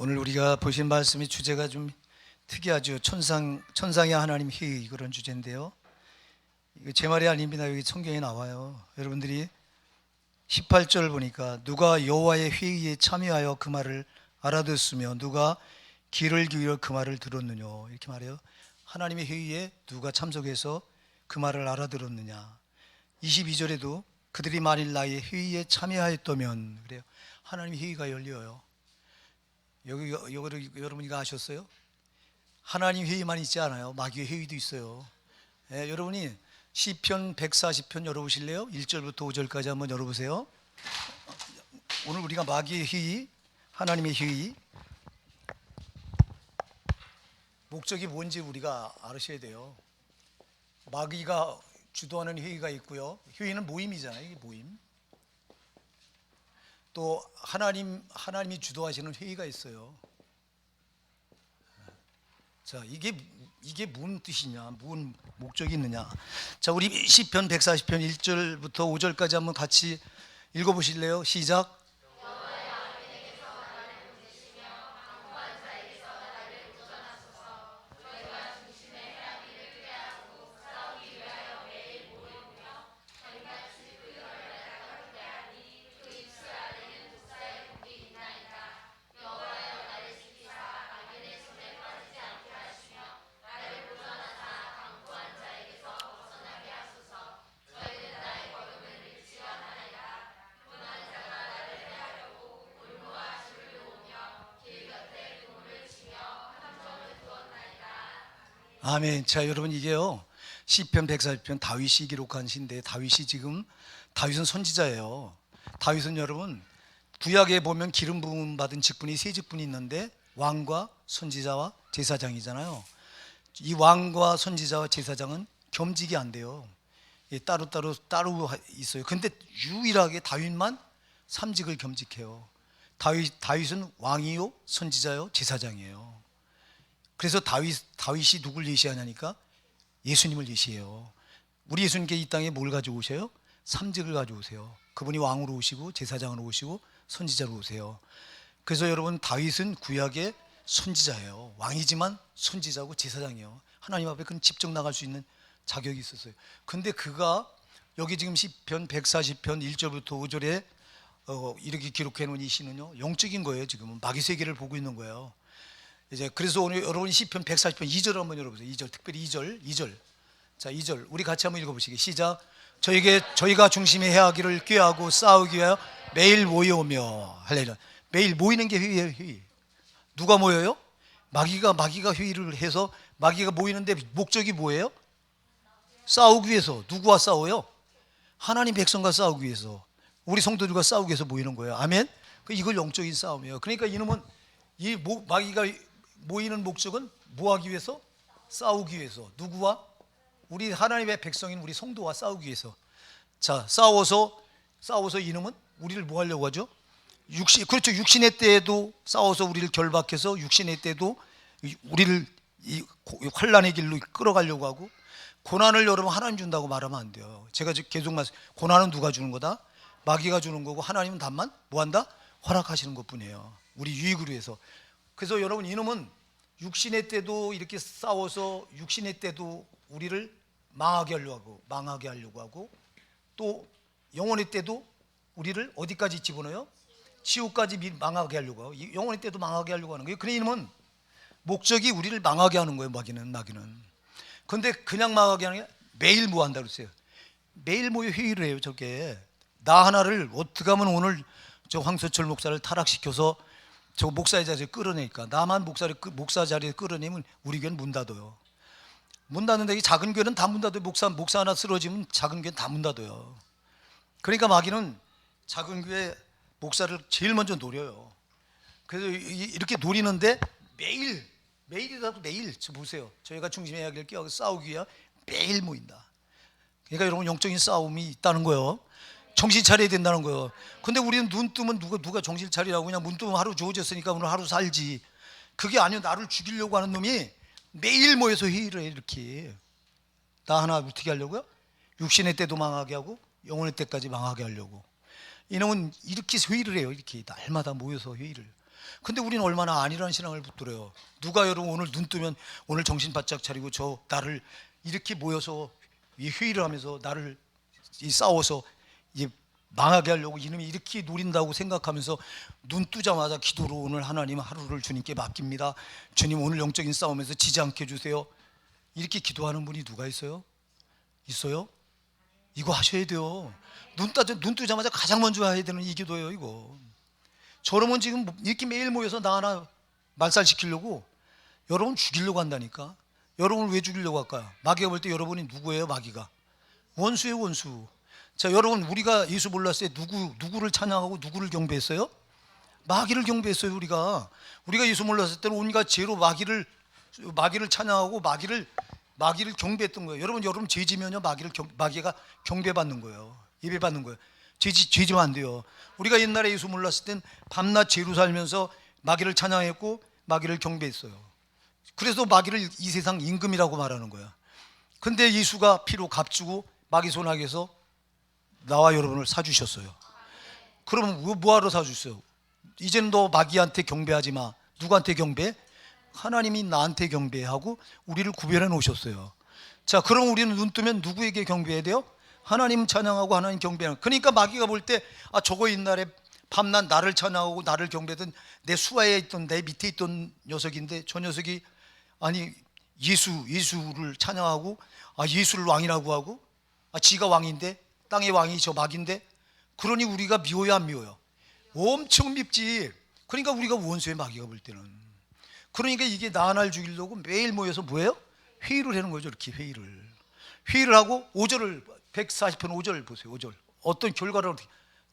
오늘 우리가 보신 말씀의 주제가 좀 특이하죠. 천상의 하나님 회의, 그런 주제인데요. 이거 제 말이 아닙니다. 여기 성경에 나와요. 여러분들이 18절 보니까 누가 여호와의 회의에 참여하여 그 말을 알아듣으며 누가 귀를 기울여 그 말을 들었느냐, 이렇게 말해요. 하나님의 회의에 누가 참석해서 그 말을 알아들었느냐. 22절에도 그들이 만일 나의 회의에 참여하였다면, 그래요. 하나님의 회의가 열려요. 여러분 이거 아셨어요? 하나님 회의만 있지 않아요. 마귀의 회의도 있어요. 여러분이 시편 140편 열어보실래요? 1절부터 5절까지 한번 열어보세요. 오늘 우리가 마귀의 회의, 하나님의 회의, 목적이 뭔지 우리가 알으셔야 돼요. 마귀가 주도하는 회의가 있고요. 회의는 모임이잖아요. 이게 모임. 또 하나님이 주도하시는 회의가 있어요. 자, 이게 무슨 뜻이냐, 무슨 목적이 있느냐. 자, 우리 시편 140편 1절부터 5절까지 한번 같이 읽어보실래요? 시작. 아멘. 자, 여러분, 이게요, 시편 140편 다윗이 기록한 시인데, 다윗은 선지자예요. 다윗은 여러분, 구약에 보면 기름 부음 받은 직분이 세 직분이 있는데 왕과 선지자와 제사장이잖아요. 이 왕과 선지자와 제사장은 겸직이 안 돼요. 따로 있어요. 근데 유일하게 다윗만 삼직을 겸직해요. 다윗은 왕이요, 선지자요, 제사장이에요. 그래서 다윗이 누굴 예시하냐니까 예수님을 예시해요. 우리 예수님께 이 땅에 뭘 가져오셔요? 삼직을 가져오세요. 그분이 왕으로 오시고 제사장으로 오시고 선지자로 오세요. 그래서 여러분, 다윗은 구약의 선지자예요. 왕이지만 선지자고 제사장이에요. 하나님 앞에 그는 직접 나갈 수 있는 자격이 있었어요. 근데 그가 여기 지금 시편 140편 1절부터 5절에 이렇게 기록해 놓은 이 시는요, 영적인 거예요. 지금은 마귀 세계를 보고 있는 거예요. 이제 그래서 오늘 여러분이 시편 140편 2절 한번 열어보세요. 2절, 특별히 2절. 자, 2절 우리 같이 한번 읽어보시게. 시작. 저희가 중심에 해하기를 꾀하고 싸우기 위하여 매일 모여오며. 할렐루야. 매일 모이는 게 회의예요. 회의. 누가 모여요? 마귀가 회의를 해서, 마귀가 모이는데 목적이 뭐예요? 싸우기 위해서. 누구와 싸워요? 하나님 백성과 싸우기 위해서, 우리 성도들과 싸우기 위해서 모이는 거예요. 아멘. 이걸 영적인 싸움이에요. 그러니까 이놈은, 마귀가 모이는 목적은 뭐 하기 위해서? 싸우기 위해서. 누구와? 우리 하나님의 백성인 우리 성도와 싸우기 위해서. 자, 싸워서 이놈은 우리를 뭐 하려고 하죠? 그렇죠. 육신의 때에도 싸워서 우리를 결박해서 육신의 때도 우리를 이 환난의 길로 끌어가려고 하고, 고난을 여러분 하나님 준다고 말하면 안 돼요. 제가 계속 고난은 누가 주는 거다? 마귀가 주는 거고, 하나님은 다만 뭐 한다? 허락하시는 것뿐이에요. 우리 유익을 위해서. 그래서 여러분, 이놈은 육신의 때도 이렇게 싸워서 육신의 때도 우리를 망하게 하려고 하고, 또 영혼의 때도 우리를 어디까지 집어넣어요? 지옥까지 망하게 하려고 하고, 영혼의 때도 망하게 하려고 하는 거예요. 그래, 이놈은 목적이 우리를 망하게 하는 거예요. 마귀는. 그런데 그냥 망하게 하는 게 매일 뭐 한다고 그랬어요? 매일 모여 회의를 해요. 저게 나 하나를 어떻게 하면 오늘 저 황소철 목사를 타락시켜서 저 목사의 자리에 끌어내니까, 나만 목사 자리에 끌어내면 우리 교회는 문 닫아요. 문 닫는데 이 작은 교회는 다 문 닫아요. 목사 하나 쓰러지면 작은 교회는 다 문 닫아요. 그러니까 마귀는 작은 교회 목사를 제일 먼저 노려요. 그래서 이렇게 노리는데 매일이라도 매일, 저 보세요. 저희가 중심의 이야기를 끼워 싸우기 위해 매일 모인다. 그러니까 여러분, 영적인 싸움이 있다는 거예요. 정신 차려야 된다는 거예요. 근데 우리는 눈 뜨면 누가 정신 차리라고, 그냥 눈 뜨면 하루 주어졌으니까 오늘 하루 살지. 그게 아니요. 나를 죽이려고 하는 놈이 매일 모여서 회의를 해. 이렇게 나 하나 어떻게 하려고요? 육신의 때도 망하게 하고 영혼의 때까지 망하게 하려고. 이놈은 이렇게 회의를 해요. 이렇게 날마다 모여서 회의를. 근데 우리는 얼마나 아니라는 신앙을 붙들어요. 누가 여러분 오늘 눈 뜨면 오늘 정신 바짝 차리고 저 나를 이렇게 모여서 이 회의를 하면서 나를 싸워서 이 망하게 하려고 이놈이 이렇게 노린다고 생각하면서 눈 뜨자마자 기도로 오늘 하나님 하루를 주님께 맡깁니다. 주님 오늘 영적인 싸움에서 지지 않게 해주세요. 이렇게 기도하는 분이 누가 있어요? 있어요? 이거 하셔야 돼요. 눈 뜨자마자 가장 먼저 해야 되는 이 기도예요. 이거 저러면 지금 이렇게 매일 모여서 나 하나 말살시키려고 여러분 죽이려고 한다니까. 여러분을 왜 죽이려고 할까요? 마귀가 볼 때 여러분이 누구예요? 마귀가 원수예요. 원수. 자, 여러분 우리가 예수 몰랐을 때 누구를 찬양하고 누구를 경배했어요? 마귀를 경배했어요. 우리가 예수 몰랐을 때는 온갖 죄로 마귀를 찬양하고 마귀를 경배했던 거예요. 여러분 죄 지면요 마귀가 경배받는 거예요. 예배받는 거예요. 죄 지면 안 돼요. 우리가 옛날에 예수 몰랐을 땐 밤낮 죄로 살면서 마귀를 찬양했고 마귀를 경배했어요. 그래서 마귀를 이 세상 임금이라고 말하는 거야. 근데 예수가 피로 값주고 마귀 손아귀에서 나와 여러분을 사주셨어요. 그러면 뭐하러 사주셨어요? 이제는 너 마귀한테 경배하지 마. 누구한테 경배? 하나님이 나한테 경배하고 우리를 구별해 놓으셨어요. 자, 그럼 우리는 눈 뜨면 누구에게 경배해야 돼요? 하나님 찬양하고 하나님 경배하는. 그러니까 마귀가 볼 때 저거 옛날에 밤낮 나를 찬양하고 나를 경배하던 내 수하에 있던 내 밑에 있던 녀석인데 저 녀석이 아니 예수를 찬양하고 예수를 왕이라고 하고 지가 왕인데 땅의 왕이 저 마귀인데 그러니 우리가 미워요 안 미워요? 엄청 밉지. 그러니까 우리가 원수의 마귀가 볼 때는. 그러니까 이게 나 하나를 죽이려고 매일 모여서 뭐예요? 회의를 하는 거죠. 이렇게 회의를 하고 5절을 140편 5절 보세요. 5절 어떤 결과를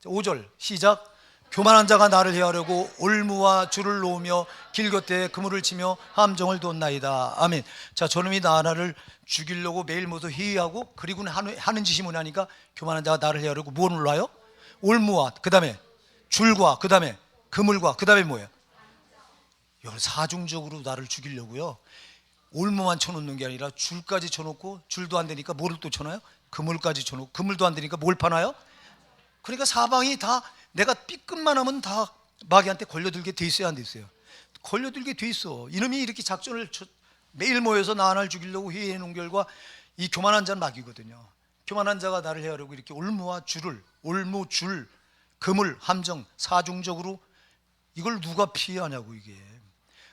5절 시작. 교만한 자가 나를 해하려고 올무와 줄을 놓으며 길 곁에 그물을 치며 함정을 뒀나이다. 아멘. 자, 저놈이 나 하나를 죽이려고 매일 모두 회의하고 그리고는 하는 짓이 뭐냐니까 교만한 자가 나를 해하려고 뭘 놔요? 올무와 그 다음에 줄과 그 다음에 그물과 그 다음에 뭐예요? 사중적으로 나를 죽이려고요. 올무만 쳐놓는 게 아니라 줄까지 쳐놓고 줄도 안 되니까 뭐를 또 쳐놔요? 그물까지 쳐놓고 그물도 안 되니까 뭘 파나요? 그러니까 사방이 다 내가 삐끗만 하면 다 마귀한테 걸려들게 돼 있어요, 안 돼 있어요? 걸려들게 돼 있어. 이놈이 이렇게 작전을 매일 모여서 나 하나를 죽이려고 회의해 놓은 결과 이 교만한 자는 마귀거든요. 교만한 자가 나를 해하려고 이렇게 올무, 줄, 그물, 함정, 사중적으로 이걸 누가 피하냐고 이게.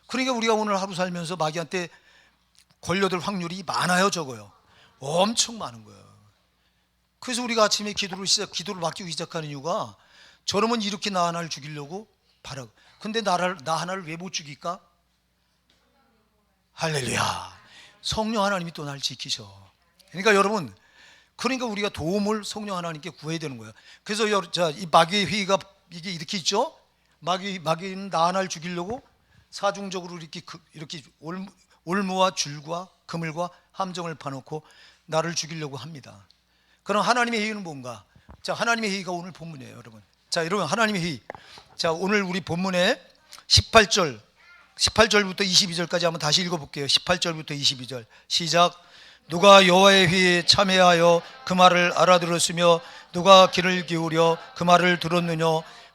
그러니까 우리가 오늘 하루 살면서 마귀한테 걸려들 확률이 많아요, 적어요? 엄청 많은 거예요. 그래서 우리가 아침에 기도를 맡기고 시작하는 이유가 저러면 이렇게 나 하나를 죽이려고 바라고. 근데 나 하나를 왜 못 죽일까? 할렐루야. 성령 하나님이 또 나를 지키셔. 그러니까 여러분, 그러니까 우리가 도움을 성령 하나님께 구해야 되는 거예요. 그래서 이 마귀의 회의가 이게 이렇게 있죠. 마귀는 나 하나를 죽이려고 사중적으로 이렇게 올무와 줄과 그물과 함정을 파놓고 나를 죽이려고 합니다. 그럼 하나님의 회의는 뭔가? 자, 하나님의 회의가 오늘 본문이에요, 여러분. 자, 여러분 하나님의 회의. 자, 오늘 우리 본문에 18절부터 22절까지 한번 다시 읽어볼게요. 18절부터 22절 시작. 누가 여호와의 회의에 참여하여 그 말을 알아들었으며 누가 귀를 기울여 그 말을 들었느냐?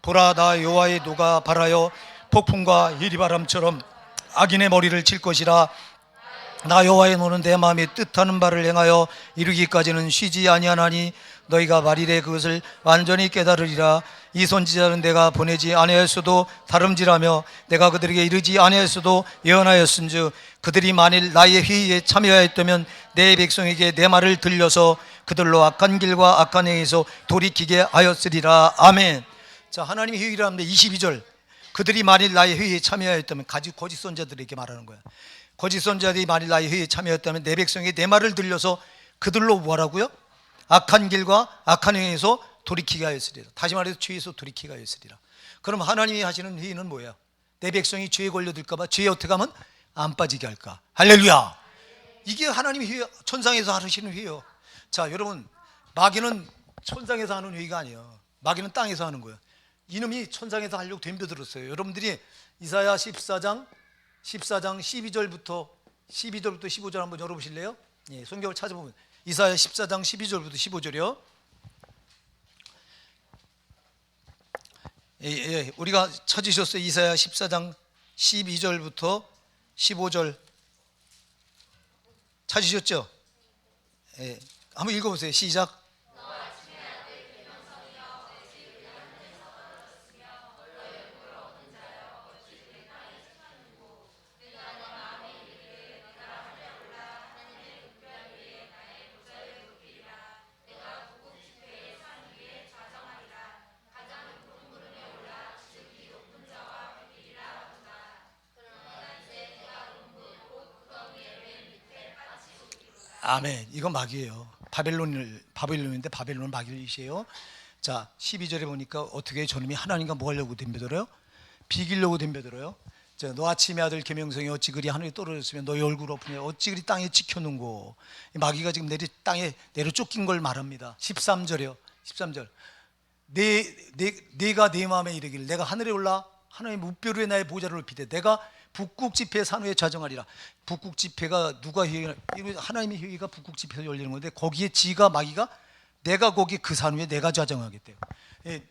보라, 나 여호와의 노가 발하여 폭풍과 이리바람처럼 악인의 머리를 칠 것이라. 나 여호와의 노는 내 마음에 뜻하는 바를 행하여 이루기까지는 쉬지 아니하나니 너희가 말이래 그것을 완전히 깨달으리라. 이 선지자는 내가 보내지 아니하였어도 다름질하며 내가 그들에게 이르지 아니하였어도 예언하였은즉 그들이 만일 나의 회의에 참여하였다면 내 백성에게 내 말을 들려서 그들로 악한 길과 악한 행에서 돌이키게 하였으리라. 아멘. 자, 하나님의 회의를 하는데 22절 그들이 만일 나의 회의에 참여하였다면 거짓 선지자들에게 말하는 거야. 거짓 선지자들이 만일 나의 회의에 참여했다면 내 백성에게 내 말을 들려서 그들로 뭐라고요? 악한 길과 악한 행에서 돌이키게 하였으리라. 다시 말해서 죄에서 돌이키게 하였으리라. 그럼 하나님이 하시는 회의는 뭐예요? 내 백성이 죄에 걸려들까 봐 죄에 어떻게 하면 안 빠지게 할까? 할렐루야. 이게 하나님의 회의, 천상에서 하시는 회의예요. 자, 여러분, 마귀는 천상에서 하는 회의가 아니에요. 마귀는 땅에서 하는 거예요. 이놈이 천상에서 하려고 덤벼들었어요. 여러분들이 이사야 14장 12절부터 15절 한번 열어보실래요? 예, 성경을 찾아보면 이사야 14장 12절부터 15절이요. 예, 우리가 찾으셨어요. 이사야 14장 12절부터 15절 찾으셨죠? 예, 한번 읽어보세요. 시작. 아멘. 이건 마귀예요. 바벨론인데 바벨론은 마귀이시에요. 자, 12절에 보니까 어떻게 저놈이 하나님과 뭐 하려고 덤벼들어요? 비기려고 덤벼들어요. 자, 너 아침의 아들 계명성이 어찌 그리 하늘에 떨어졌으면 너희 얼굴 엎으냐 어찌 그리 땅에 찍혀는고. 마귀가 지금 땅에 내려 쫓긴 걸 말합니다. 13절이요. 13절. 내가 내 마음에 이르기를 내가 하늘에 올라 하나님의 무뼈 위에 나의 보좌를 높이되 내가 북극 지폐 산후에 좌정하리라. 북극 지폐가 누가 하나님의 회의가 북극 지폐에서 열리는 건데 거기에 지가 마귀가 내가 거기 그 산후에 내가 좌정하겠대요. 예,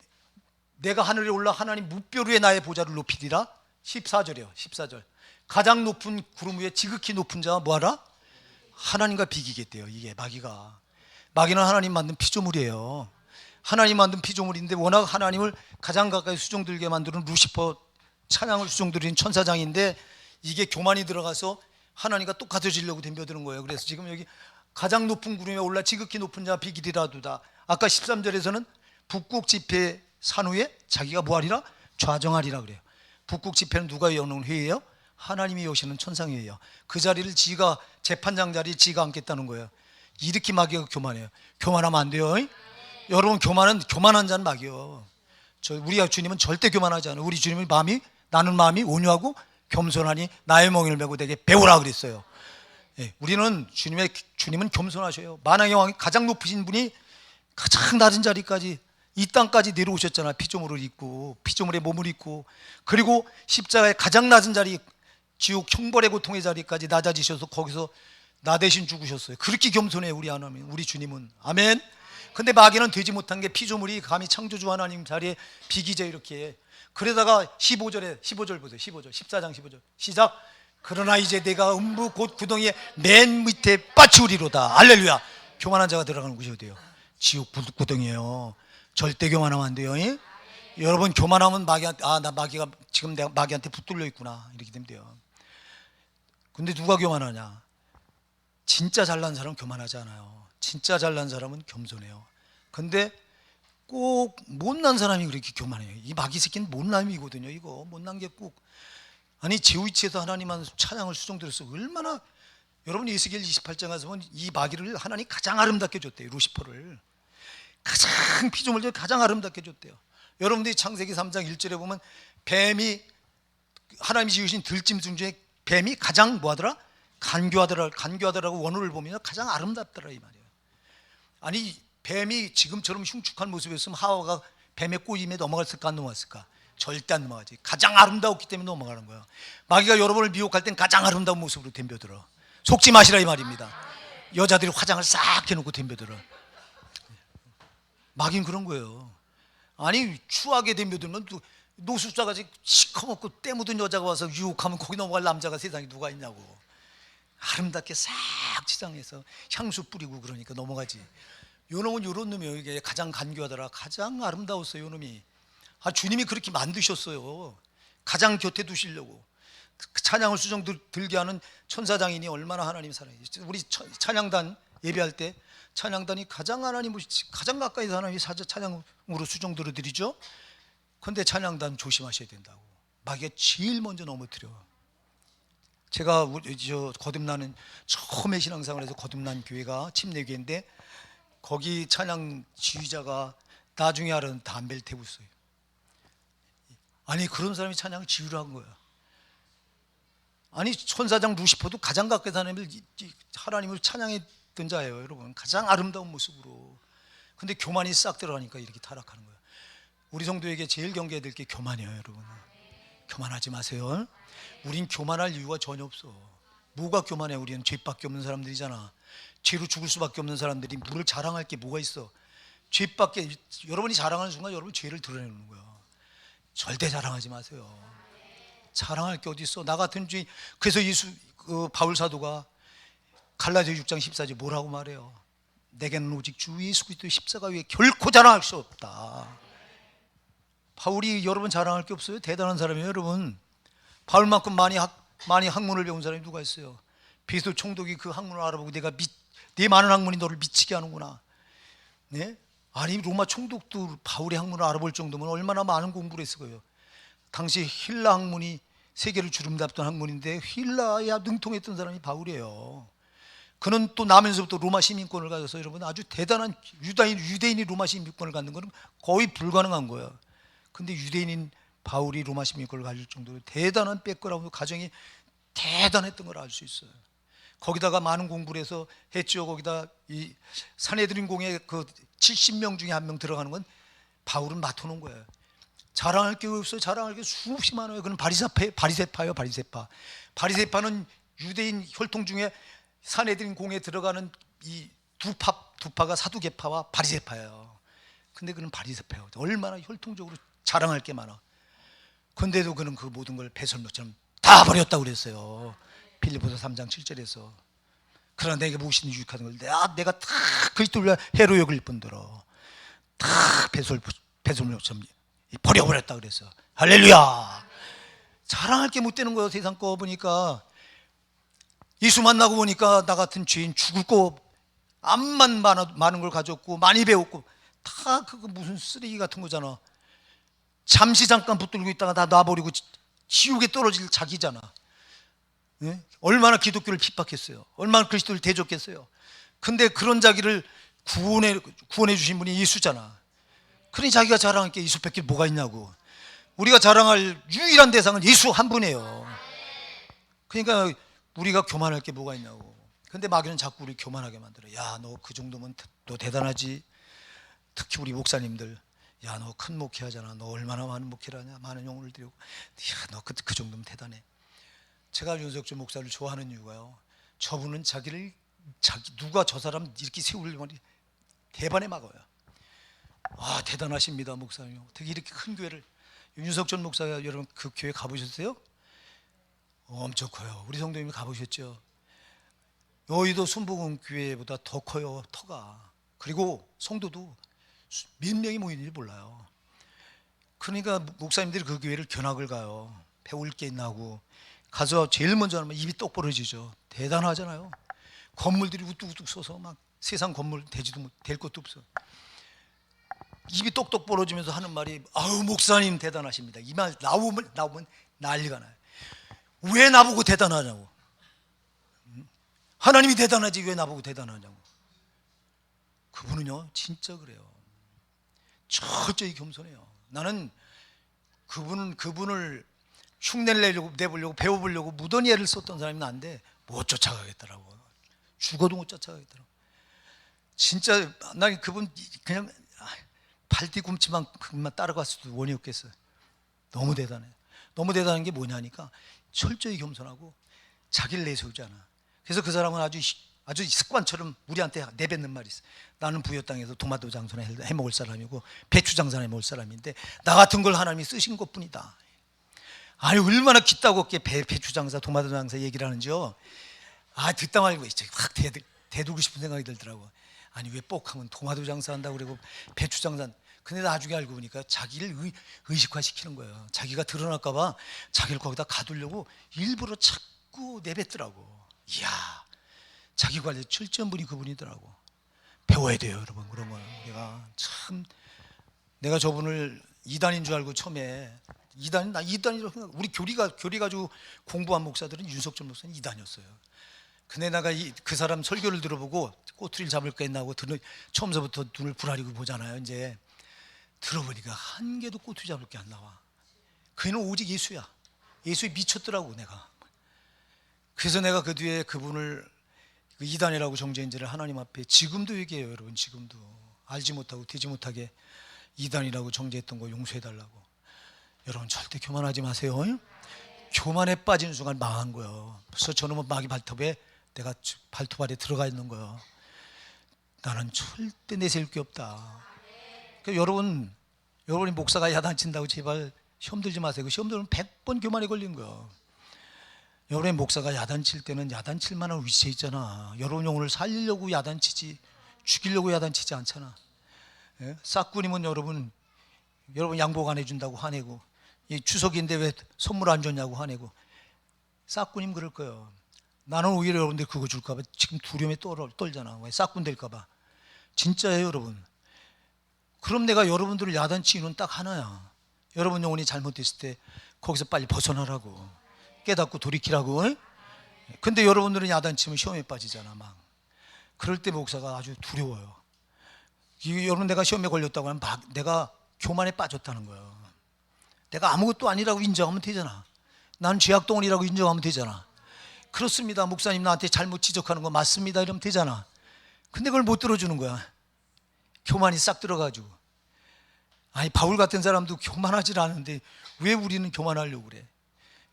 내가 하늘에 올라 하나님 무뼈 위에 나의 보좌를 높이리라. 14절이요. 14절. 가장 높은 구름 위에 지극히 높은 자가 뭐하라? 하나님과 비기겠대요. 이게 마귀는 하나님 만든 피조물이에요. 하나님 만든 피조물인데 워낙 하나님을 가장 가까이 수종들게 만드는 루시퍼 찬양을 수종드린 천사장인데 이게 교만이 들어가서 하나님과 똑같아지려고 덤벼드는 거예요. 그래서 지금 여기 가장 높은 구름에 올라 지극히 높은 자 비기리라도다. 아까 13절에서는 북극 지폐 산후에 자기가 뭐하리라? 좌정하리라 그래요. 북극 지폐는 누가 여는 회의예요? 하나님이 여시는 천상회의예요. 그 자리를 지가 재판장 자리에 지가 앉겠다는 거예요. 이렇게 마귀가 교만해요. 교만하면 안 돼요. 여러분 교만한 자는 마귀요. 우리 주님은 절대 교만하지 않아요. 우리 주님의 나는 마음이 온유하고 겸손하니 나의 멍에를 메고 내게 배우라 그랬어요. 예, 우리는 주님은 겸손하셔요. 만왕의 왕이 가장 높으신 분이 가장 낮은 자리까지 이 땅까지 내려오셨잖아요. 피조물을 입고 피조물의 몸을 입고 그리고 십자가의 가장 낮은 자리 지옥 형벌의 고통의 자리까지 낮아지셔서 거기서 나 대신 죽으셨어요. 그렇게 겸손해요. 우리 하나님, 우리 주님은. 아멘. 근데 마귀는 되지 못한 게 피조물이 감히 창조주 하나님 자리에 비기죠. 이렇게. 그러다가 15절 보세요. 14장 15절 시작. 그러나 이제 내가 음부 곧 구덩이의 맨 밑에 빠치우리로다. 할렐루야. 교만한 자가 들어가는 곳이 어디예요? 지옥 구덩이에요. 절대 교만하면 안 돼요. 여러분 교만하면 마귀한테 나 마귀가 지금 내가 마귀한테 붙들려 있구나 이렇게 되면 돼요. 근데 누가 교만하냐? 진짜 잘난 사람은 교만하지 않아요. 진짜 잘난 사람은 겸손해요. 근데 꼭 못난 사람이 그렇게 교만해요. 이 마귀 새끼는 못남이거든요. 이거 못난 게 꼭 아니 제 위치에서 하나님한 찬양을 수종들었어. 얼마나 여러분 에스겔 28장 가서 보면 이 마귀를 하나님 가장 아름답게 줬대요. 루시퍼를 가장 피조물 중에 가장 아름답게 줬대요. 여러분들이 창세기 3장 1절에 보면 뱀이 하나님이 지으신 들짐승 중에 뱀이 가장 뭐하더라? 간교하더라고 원어를 보면 가장 아름답더라 이 말이에요. 아니 뱀이 지금처럼 흉측한 모습이었으면 하와가 뱀의 꼬임에 넘어갔을까 안 넘어갔을까? 절대 안 넘어가지. 가장 아름다웠기 때문에 넘어가는 거예요. 마귀가 여러분을 미혹할 땐 가장 아름다운 모습으로 덤벼들어. 속지 마시라 이 말입니다. 여자들이 화장을 싹 해놓고 덤벼들어. 마귀는 그런 거예요. 아니 추하게 덤벼들면 노숙자같이 시커멓고 때 묻은 여자가 와서 유혹하면 거기 넘어갈 남자가 세상에 누가 있냐고. 아름답게 싹 치장해서 향수 뿌리고 그러니까 넘어가지. 요놈은 요런 놈이에요. 이게 가장 간교하더라. 가장 아름다웠어요. 요놈이. 주님이 그렇게 만드셨어요. 가장 곁에 두시려고. 찬양을 수정 들게 하는 천사장인이 얼마나 하나님 사랑해요. 우리 찬양단 예배할 때 찬양단이 가장 하나님을 가장 가까이서 하나님이 찬양으로 수정 들어드리죠. 그런데 찬양단 조심하셔야 된다고. 마귀가 제일 먼저 넘어뜨려. 제가 거듭나는 처음에 신앙생활에서 거듭난 교회가 침례교회인데 거기 찬양 지휘자가 나중에 알았는데 담배를 태우고 있어요. 아니 그런 사람이 찬양을 지휘를 한 거야. 아니 천사장 루시퍼도 가장 가까이 하나님을 찬양했던 자예요. 여러분 가장 아름다운 모습으로. 근데 교만이 싹 들어가니까 이렇게 타락하는 거예요. 우리 성도에게 제일 경계해야 될 게 교만이에요. 여러분 교만하지 마세요. 우린 교만할 이유가 전혀 없어. 뭐가 교만해? 우리는 죄밖에 없는 사람들이잖아. 죄로 죽을 수밖에 없는 사람들이 물을 자랑할 게 뭐가 있어? 죄밖에. 여러분이 자랑하는 순간 여러분 죄를 드러내는 거야. 절대 자랑하지 마세요. 자랑할 게 어디 있어? 나 같은 주인. 그래서 바울 사도가 갈라디아 6장 14절 뭐라고 말해요? 내게는 오직 주 예수 그리스도의 십자가 위에 결코 자랑할 수 없다. 바울이 여러분 자랑할 게 없어요. 대단한 사람이에요. 여러분 바울만큼 많이 학문을 배운 사람이 누가 있어요? 베드로 총독이 그 학문을 알아보고 네 많은 학문이 너를 미치게 하는구나. 네? 아니 로마 총독도 바울의 학문을 알아볼 정도면 얼마나 많은 공부를 했을 거예요. 당시 힐라 학문이 세계를 주름잡던 학문인데 힐라에 능통했던 사람이 바울이에요. 그는 또 나면서부터 로마 시민권을 가져서 여러분 아주 대단한 유대인이 로마 시민권을 갖는 것은 거의 불가능한 거예요. 근데 유대인인 바울이 로마 시민권을 가질 정도로 대단한 백그라운드 가정이 대단했던 걸 알 수 있어요. 거기다가 많은 공부를 해서 했죠. 거기다 이 산헤드린 공에 그 70명 중에 한 명 들어가는 건 바울은 맡아놓은 거예요. 자랑할 게 없어요. 자랑할 게 수없이 많아요. 그는 바리새파예요. 바리새파는 유대인 혈통 중에 산헤드린 공에 들어가는 이 두 파가 사두개파와 바리새파예요. 근데 그는 바리새파예요. 얼마나 혈통적으로 자랑할 게 많아. 근데도 그는 그 모든 걸 배설물처럼 다 버렸다고 그랬어요. 빌립보서 3장 7절에서. 그러나 내게 무엇이 유익하는 걸 내가 다 그리스도를 해로 여길 뿐더러 다 배설물처럼 버려버렸다 그랬어. 할렐루야. 자랑할 게 못 되는 거예요. 세상 거 보니까 예수 만나고 보니까 나 같은 죄인 죽을 거 암만 많은 걸 가졌고 많이 배웠고 다 그거 무슨 쓰레기 같은 거잖아. 잠시 잠깐 붙들고 있다가 다 놔버리고 지옥에 떨어질 자기잖아. 네? 얼마나 기독교를 핍박했어요. 얼마나 그리스도를 대적했어요. 근데 그런 자기를 구원해 주신 분이 예수잖아. 그러니 자기가 자랑할 게 예수밖에 뭐가 있냐고. 우리가 자랑할 유일한 대상은 예수 한 분이에요. 그러니까 우리가 교만할 게 뭐가 있냐고. 근데 마귀는 자꾸 우리 교만하게 만들어. 야, 너 그 정도면 너 대단하지. 특히 우리 목사님들, 야, 너 큰 목회하잖아. 너 얼마나 많은 목회를 하냐. 많은 용을 들이고, 야, 너 그 정도면 대단해. 제가 윤석준 목사를 좋아하는 이유가요, 저분은 누가 저 사람 이렇게 세우려면 대반에 막아요. 아, 대단하십니다 목사님. 어떻게 이렇게 큰 교회를. 윤석준 목사가 여러분 그 교회 가보셨어요? 엄청 커요. 우리 성도님이 가보셨죠? 여의도 순복음교회보다 더 커요. 터가. 그리고 성도도 몇 명이 모이는지 몰라요. 그러니까 목사님들이 그 교회를 견학을 가요. 배울 게 있나 하고 가서 제일 먼저 하면 입이 똑 벌어지죠. 대단하잖아요. 건물들이 우뚝우뚝 서서 막 세상 건물 될 것도 없어. 입이 똑똑 벌어지면서 하는 말이, 아우 목사님 대단하십니다. 이 말 나오면 난리가 나요. 왜 나보고 대단하냐고. 하나님이 대단하지 왜 나보고 대단하냐고. 그분은요 진짜 그래요. 철저히 겸손해요. 나는 그분을 흉내를 내보려고 배워보려고 무던히 애를 썼던 사람이 난데 못 쫓아가겠더라고. 죽어도 못 쫓아가겠더라고. 진짜 난 그분 그냥 발뒤꿈치만 그만 따라갔어도 원이 없겠어요. 너무 대단해. 너무 대단한 게 뭐냐니까 철저히 겸손하고 자기를 내세우지 않아. 그래서 그 사람은 아주 습관처럼 우리한테 내뱉는 말이 있어. 나는 부여 땅에서 토마토 장사나 해먹을 사람이고 배추 장사나 해먹을 사람인데 나 같은 걸 하나님이 쓰신 것뿐이다. 아니 얼마나 기따갑게 배추 장사, 토마토 장사 얘기를 하는지요. 듣다 말고 확 대들고 싶은 생각이 들더라고. 아니 왜 뻑하면 토마토 장사한다고 그러고 배추 장사. 근데 나중에 알고 보니까 자기를 의식화시키는 거예요. 자기가 드러날까 봐 자기를 거기다 가두려고 일부러 자꾸 내뱉더라고. 이야, 자기 관리 철저한 분이 그분이더라고. 배워야 돼요 여러분. 그런 거는 내가 저분을 이단인 줄 알고 처음에 이단이라고 생각. 우리 교리 가지고 공부한 목사들은 윤석준 목사는 이단이었어요. 근데 내가 그 사람 설교를 들어보고 꼬투리를 잡을 거 있나 하고 처음서부터 눈을 부라리고 보잖아요. 이제 들어보니까 한 개도 꼬투리 잡을 게 안 나와. 그는 오직 예수야. 예수에 미쳤더라고 내가. 그래서 내가 그 뒤에 그분을 이단이라고 정죄인지를 하나님 앞에 지금도 얘기해요 여러분. 지금도 알지 못하고 되지 못하게 이단이라고 정죄했던 거 용서해달라고. 여러분 절대 교만하지 마세요. 교만에 빠진 순간 망한 거예요. 그래서 저놈은 마귀 발톱에 내가 발톱 아래 들어가 있는 거예요. 나는 절대 내세울 게 없다. 그러니까 여러분이 목사가 야단친다고 제발 시험 들지 마세요. 그 시험 들면 100번 교만에 걸린 거야. 여러분의 목사가 야단칠 때는 야단칠 만한 위치에 있잖아. 여러분 영혼을 살리려고 야단치지 죽이려고 야단치지 않잖아. 예? 싹군이면 여러분 양복 안 해준다고 화내고, 이 추석인데 왜 선물 안 줬냐고 화내고, 싹군이면 그럴 거예요. 나는 오히려 여러분들 그거 줄까봐 지금 두려움에 떨잖아. 왜? 싹군 될까봐. 진짜예요 여러분. 그럼 내가 여러분들을 야단치는 이유는 딱 하나야. 여러분 영혼이 잘못됐을 때 거기서 빨리 벗어나라고, 깨닫고 돌이키라고. 응? 근데 여러분들은 야단치면 시험에 빠지잖아 막. 그럴 때 목사가 아주 두려워요. 여러분 내가 시험에 걸렸다고 하면 내가 교만에 빠졌다는 거예요. 내가 아무것도 아니라고 인정하면 되잖아. 나는 죄악덩어리라고 인정하면 되잖아. 그렇습니다 목사님, 나한테 잘못 지적하는 거 맞습니다 이러면 되잖아. 근데 그걸 못 들어주는 거야. 교만이 싹 들어가지고. 아니 바울 같은 사람도 교만하질 않은데 왜 우리는 교만하려고 그래?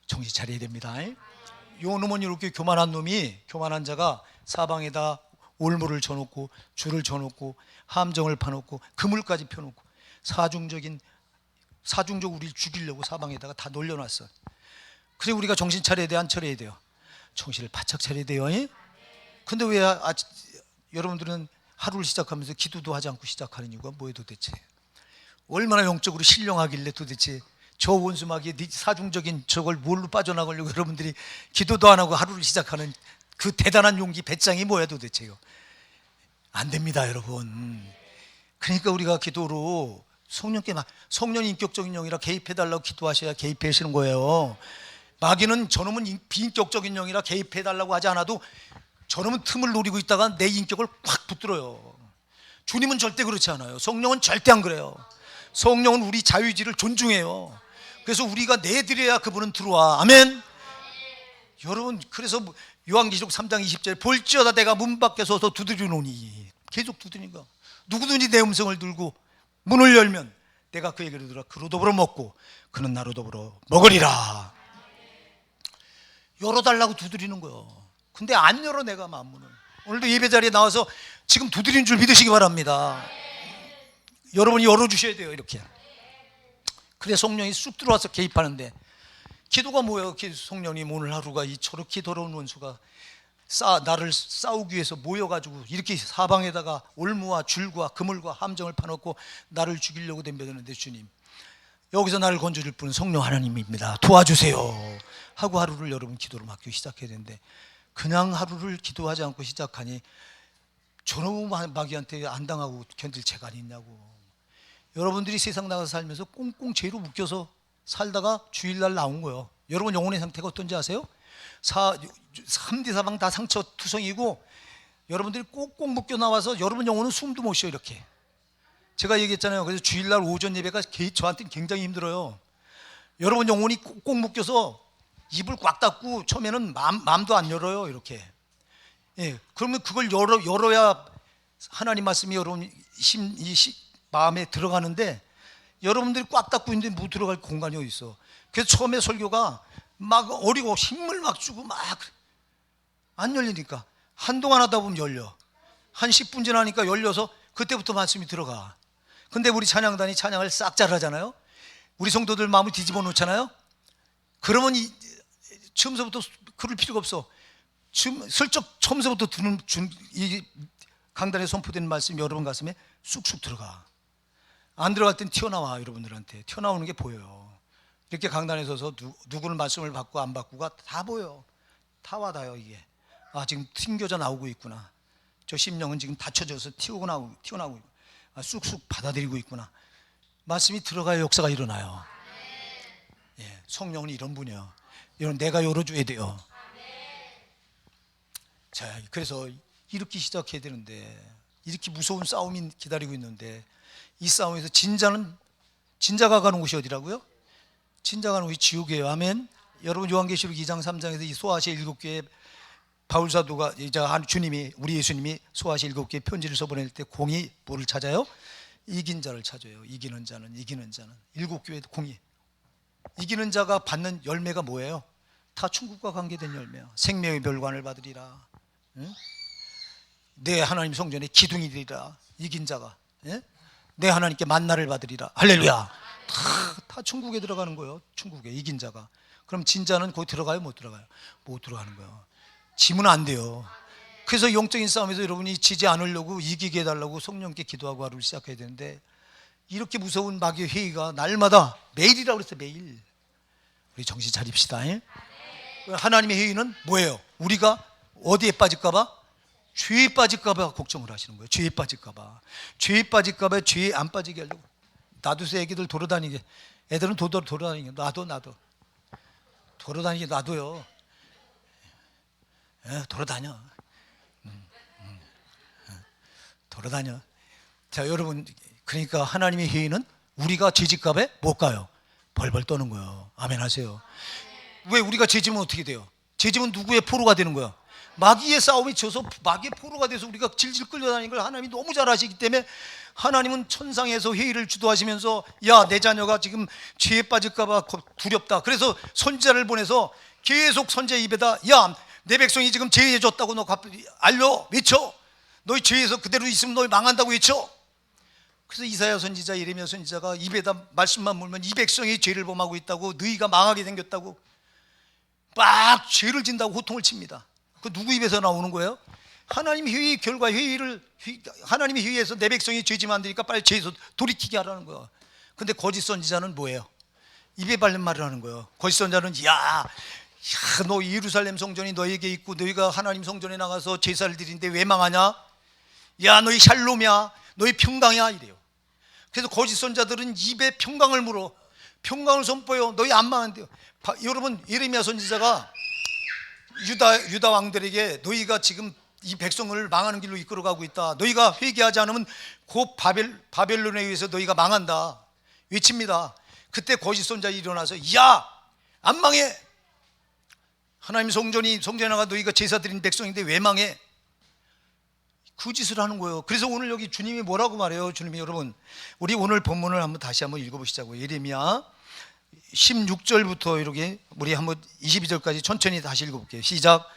정신 차려야 됩니다. 요 놈은 이렇게 교만한 놈이, 교만한 자가 사방에다 올무를 쳐놓고 줄을 쳐놓고 함정을 파놓고 그물까지 펴놓고 사중적 우리를 죽이려고 사방에다가 다 놀려놨어. 그래 우리가 정신 차려야 돼, 안 차려야 돼요? 정신을 바짝 차려야 돼요. 근데 왜 여러분들은 하루를 시작하면서 기도도 하지 않고 시작하는 이유가 뭐예요 도대체? 얼마나 영적으로 신령하길래 도대체 저 원수마귀의 사중적인 저걸 뭘로 빠져나가려고 여러분들이 기도도 안 하고 하루를 시작하는 그 대단한 용기 배짱이 뭐야 도대체요? 안 됩니다 여러분. 그러니까 우리가 기도로 성령이 인격적인 영이라 개입해달라고 기도하셔야 개입하시는 거예요. 마귀는 저놈은 비인격적인 영이라 개입해달라고 하지 않아도 저놈은 틈을 노리고 있다가 내 인격을 확 붙들어요. 주님은 절대 그렇지 않아요. 성령은 절대 안 그래요. 성령은 우리 자유의지를 존중해요. 그래서 우리가 내드려야 그분은 들어와. 아멘. 여러분 그래서 요한계시록 3장 20절 볼지어다 내가 문 밖에 서서 두드리노니, 계속 두드리니까 누구든지 내 음성을 들고 문을 열면 내가 그에게로 들어가 그로 더불어 먹고 그는 나로 더불어 먹으리라. 열어달라고 두드리는 거예요. 근데 안 열어 내가 만문을. 오늘도 예배 자리에 나와서 지금 두드리는 줄 믿으시기 바랍니다. 여러분이 열어주셔야 돼요 이렇게. 그래 성령이 쑥 들어와서 개입하는데, 기도가 뭐예요? 성령님 오늘 하루가 이 저렇게 더러운 원수가 나를 싸우기 위해서 모여가지고 이렇게 사방에다가 올무와 줄과 그물과 함정을 파놓고 나를 죽이려고 덤벼드는데, 주님 여기서 나를 건져줄 분은 성령 하나님입니다, 도와주세요 하고 하루를 여러분 기도로 맡기고 시작해야 되는데, 그냥 하루를 기도하지 않고 시작하니 저놈 마귀한테 안 당하고 견딜 재간이 있냐고. 여러분들이 세상 나가서 살면서 꽁꽁 죄로 묶여서 살다가 주일날 나온 거예요. 여러분 영혼의 상태가 어떤지 아세요? 3대 사방 다 상처 투성이고 여러분들이 꼭꼭 묶여 나와서 여러분 영혼은 숨도 못 쉬어 이렇게. 제가 얘기했잖아요. 그래서 주일날 오전 예배가 저한테는 굉장히 힘들어요. 여러분 영혼이 꼭꼭 묶여서 입을 꽉 닫고 처음에는 마음도 안 열어요 이렇게. 예, 그러면 그걸 열어야 하나님 말씀이 여러분 마음에 들어가는데, 여러분들이 꽉 닫고 있는데 못 들어갈 공간이 어디 있어. 그래서 처음에 설교가 막 어리고 힘을 막 주고 막 안 열리니까 한동안 하다 보면 열려. 한 10분 지나니까 열려서 그때부터 말씀이 들어가. 근데 우리 찬양단이 찬양을 싹 잘하잖아요. 우리 성도들 마음을 뒤집어 놓잖아요. 그러면 처음서부터 그럴 필요가 없어. 슬쩍 처음서부터 이 강단에 선포되는 말씀이 여러분 가슴에 쑥쑥 들어가. 안 들어갈 땐 튀어나와. 여러분들한테 튀어나오는 게 보여요. 이렇게 강단에 서서 누구는 말씀을 받고 안 받고가 다 보여. 다 와닿아요 이게. 아 지금 튕겨져 나오고 있구나. 저 심령은 지금 닫혀져서 튀어나오고 있구나. 아, 쑥쑥 받아들이고 있구나. 말씀이 들어가야 역사가 일어나요. 예, 성령은 이런 분이에요. 이런 내가 열어줘야 돼요. 자, 그래서 이렇게 시작해야 되는데, 이렇게 무서운 싸움이 기다리고 있는데, 이 싸움에서 진자가 가는 곳이 어디라고요? 진자가 가는 곳이 지옥이에요. 아멘. 여러분 요한계시록 2장 3장에서 이 소아시아 7교회 바울 사도가 주님이 우리 예수님이 소아시아 7교회 편지를 써보낼 때 공이 뭐를 찾아요? 이긴 자를 찾아요. 이기는 자는 7교회도 공이. 이기는 자가 받는 열매가 뭐예요? 다 천국과 관계된 열매야. 생명의 별관을 받으리라. 응? 내 하나님 성전에 기둥이 되리라. 이긴 자가. 예? 내 하나님께 만나를 받으리라. 할렐루야. 다 천국에 들어가는 거예요. 천국에 이긴 자가. 그럼 진자는 거기 들어가요? 못 들어가요? 못 들어가는 거예요. 지면 안 돼요. 그래서 영적인 싸움에서 여러분이 지지 않으려고 이기게 해달라고 성령께 기도하고 하루를 시작해야 되는데, 이렇게 무서운 마귀의 회의가 날마다 매일이라고 그랬어요. 매일. 우리 정신 차립시다. 하나님의 회의는 뭐예요? 우리가 어디에 빠질까봐? 죄에 빠질까봐 걱정을 하시는 거예요. 죄에 빠질까봐. 죄에 빠질까봐 죄에 안 빠지게 하려고. 놔두세요. 애기들 돌아다니게. 애들은 돌아다니게. 나도 돌아다니게 놔둬요. 돌아다녀. 돌아다녀. 자, 여러분, 그러니까 하나님의 회의는 우리가 죄짓값에 못 가요. 벌벌 떠는 거예요. 아멘 하세요. 왜 우리가 죄지면 어떻게 돼요? 죄지면 누구의 포로가 되는 거야? 마귀의 싸움이 져서 마귀의 포로가 돼서 우리가 질질 끌려다니는 걸 하나님이 너무 잘 아시기 때문에, 하나님은 천상에서 회의를 주도하시면서, 야, 내 자녀가 지금 죄에 빠질까봐 두렵다. 그래서 선지자를 보내서 계속 선지자 입에다, 야, 내 백성이 지금 죄에 졌다고 너 알려 외쳐. 너희 죄에서 그대로 있으면 너희 망한다고 외쳐. 그래서 이사야 선지자, 예레미야 선지자가 입에다 말씀만 물면 이 백성이 죄를 범하고 있다고, 너희가 망하게 생겼다고 막 죄를 진다고 호통을 칩니다. 그 누구 입에서 나오는 거예요? 하나님 회의 결과 하나님의 회의에서 내 백성이 죄지면 안 되니까 빨리 죄에서 돌이키게 하라는 거야. 근데 거짓 선지자는 뭐예요? 입에 바른 말을 하는 거예요. 거짓 선지자는 야, 너 예루살렘 성전이 너에게 있고 너희가 하나님 성전에 나가서 제사를 드리는데 왜 망하냐? 야, 너희 샬롬이야, 너희 평강이야, 이래요. 그래서 거짓 선자들은 입에 평강을 물어, 평강을 선포해요. 너희 안 망한대요. 여러분, 예레미야 선지자가 유다 왕들에게 너희가 지금 이 백성을 망하는 길로 이끌어가고 있다. 너희가 회개하지 않으면 곧 바벨론에 의해서 너희가 망한다 외칩니다. 그때 거짓 선자 일어나서, 야, 안 망해. 하나님 성전에 나가 너희가 제사 드린 백성인데 왜 망해? 그 짓을 하는 거예요. 그래서 오늘 여기 주님이 뭐라고 말해요? 주님이, 여러분, 우리 오늘 본문을 다시 한번 읽어보시자고요. 예레미야 16절부터 이렇게 우리 한번 22절까지 천천히 다시 읽어볼게요. 시작.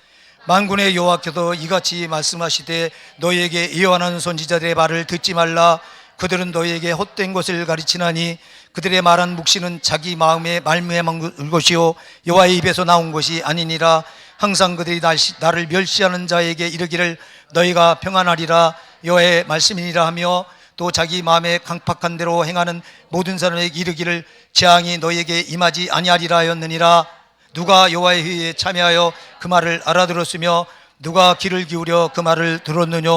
만군의 여호와께서 이같이 말씀하시되 너희에게 예언하는 선지자들의 말을 듣지 말라. 그들은 너희에게 헛된 것을 가르치나니 그들의 말한 묵시는 자기 마음에 말미암은 것이요 여호와의 입에서 나온 것이 아니니라. 항상 그들이 나를 멸시하는 자에게 이르기를 너희가 평안하리라 여호와의 말씀이니라 하며, 또 자기 마음에 강팍한 대로 행하는 모든 사람에게 이르기를 재앙이 너희에게 임하지 아니하리라 하였느니라. 누가 여호와의 회의에 참여하여 그 말을 알아들었으며 누가 귀를 기울여 그 말을 들었느냐?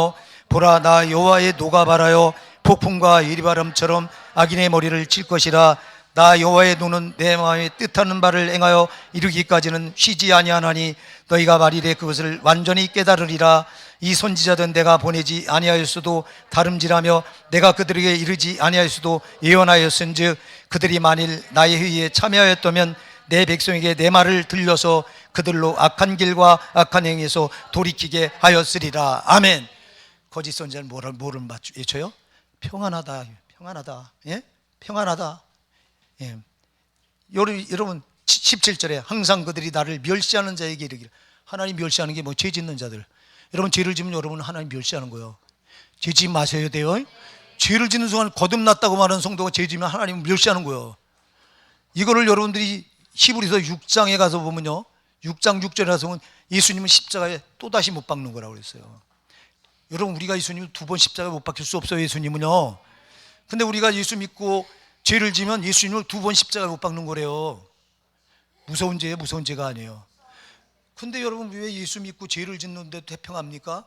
보라, 나 여호와의 노가 발하여 폭풍과 이리바람처럼 악인의 머리를 칠 것이라. 나 여호와의 눈은 내 마음에 뜻하는 바를 행하여 이루기까지는 쉬지 아니하나니 너희가 말이래 그것을 완전히 깨달으리라. 이 선지자든 내가 보내지 아니하였어도 다름질하며 내가 그들에게 이르지 아니하였어도 예언하였은즉 그들이 만일 나의 회의에 참여하였다면 내 백성에게 내 말을 들려서 그들로 악한 길과 악한 행위에서 돌이키게 하였으리라. 아멘. 거짓 선지자는 뭐를 외쳐요? 평안하다, 평안하다, 예? 평안하다. 예. 여러분 17절에 항상 그들이 나를 멸시하는 자에게 이르기를. 하나님 멸시하는 게 뭐? 죄 짓는 자들. 여러분, 죄를 지면 여러분은 하나님 멸시하는 거예요. 죄 짓지 마셔야 돼요. 죄를 짓는 순간 거듭났다고 말하는 성도가 죄 지면 하나님 멸시하는 거예요. 이거를 여러분들이 히브리서 6장에 가서 보면요, 6장 6절에 가서 보면 예수님은 십자가에 또다시 못 박는 거라고 그랬어요. 여러분, 우리가 예수님을 두 번 십자가에 못 박힐 수 없어요. 예수님은요. 근데 우리가 예수 믿고 죄를 지면 예수님을 두 번 십자가에 못 박는 거래요. 무서운 죄예요? 무서운 죄가 아니에요. 근데 여러분, 왜 예수 믿고 죄를 짓는데 태평합니까?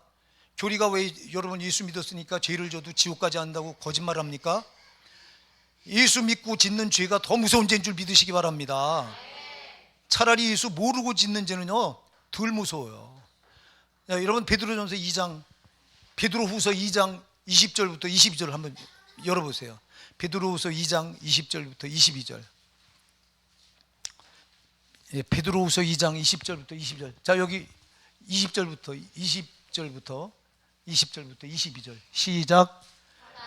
교리가 왜 여러분 예수 믿었으니까 죄를 져도 지옥 가지 않는다고 거짓말합니까? 예수 믿고 짓는 죄가 더 무서운 죄인 줄 믿으시기 바랍니다. 차라리 예수 모르고 짓는 죄는요 덜 무서워요. 야, 여러분, 베드로전서 2장, 베드로후서 2장 20절부터 22절 한번 열어보세요. 베드로후서 2장 20절부터 22절. 예, 베드로후서 2장 20절부터 22절. 자, 여기 20절부터 22절 시작.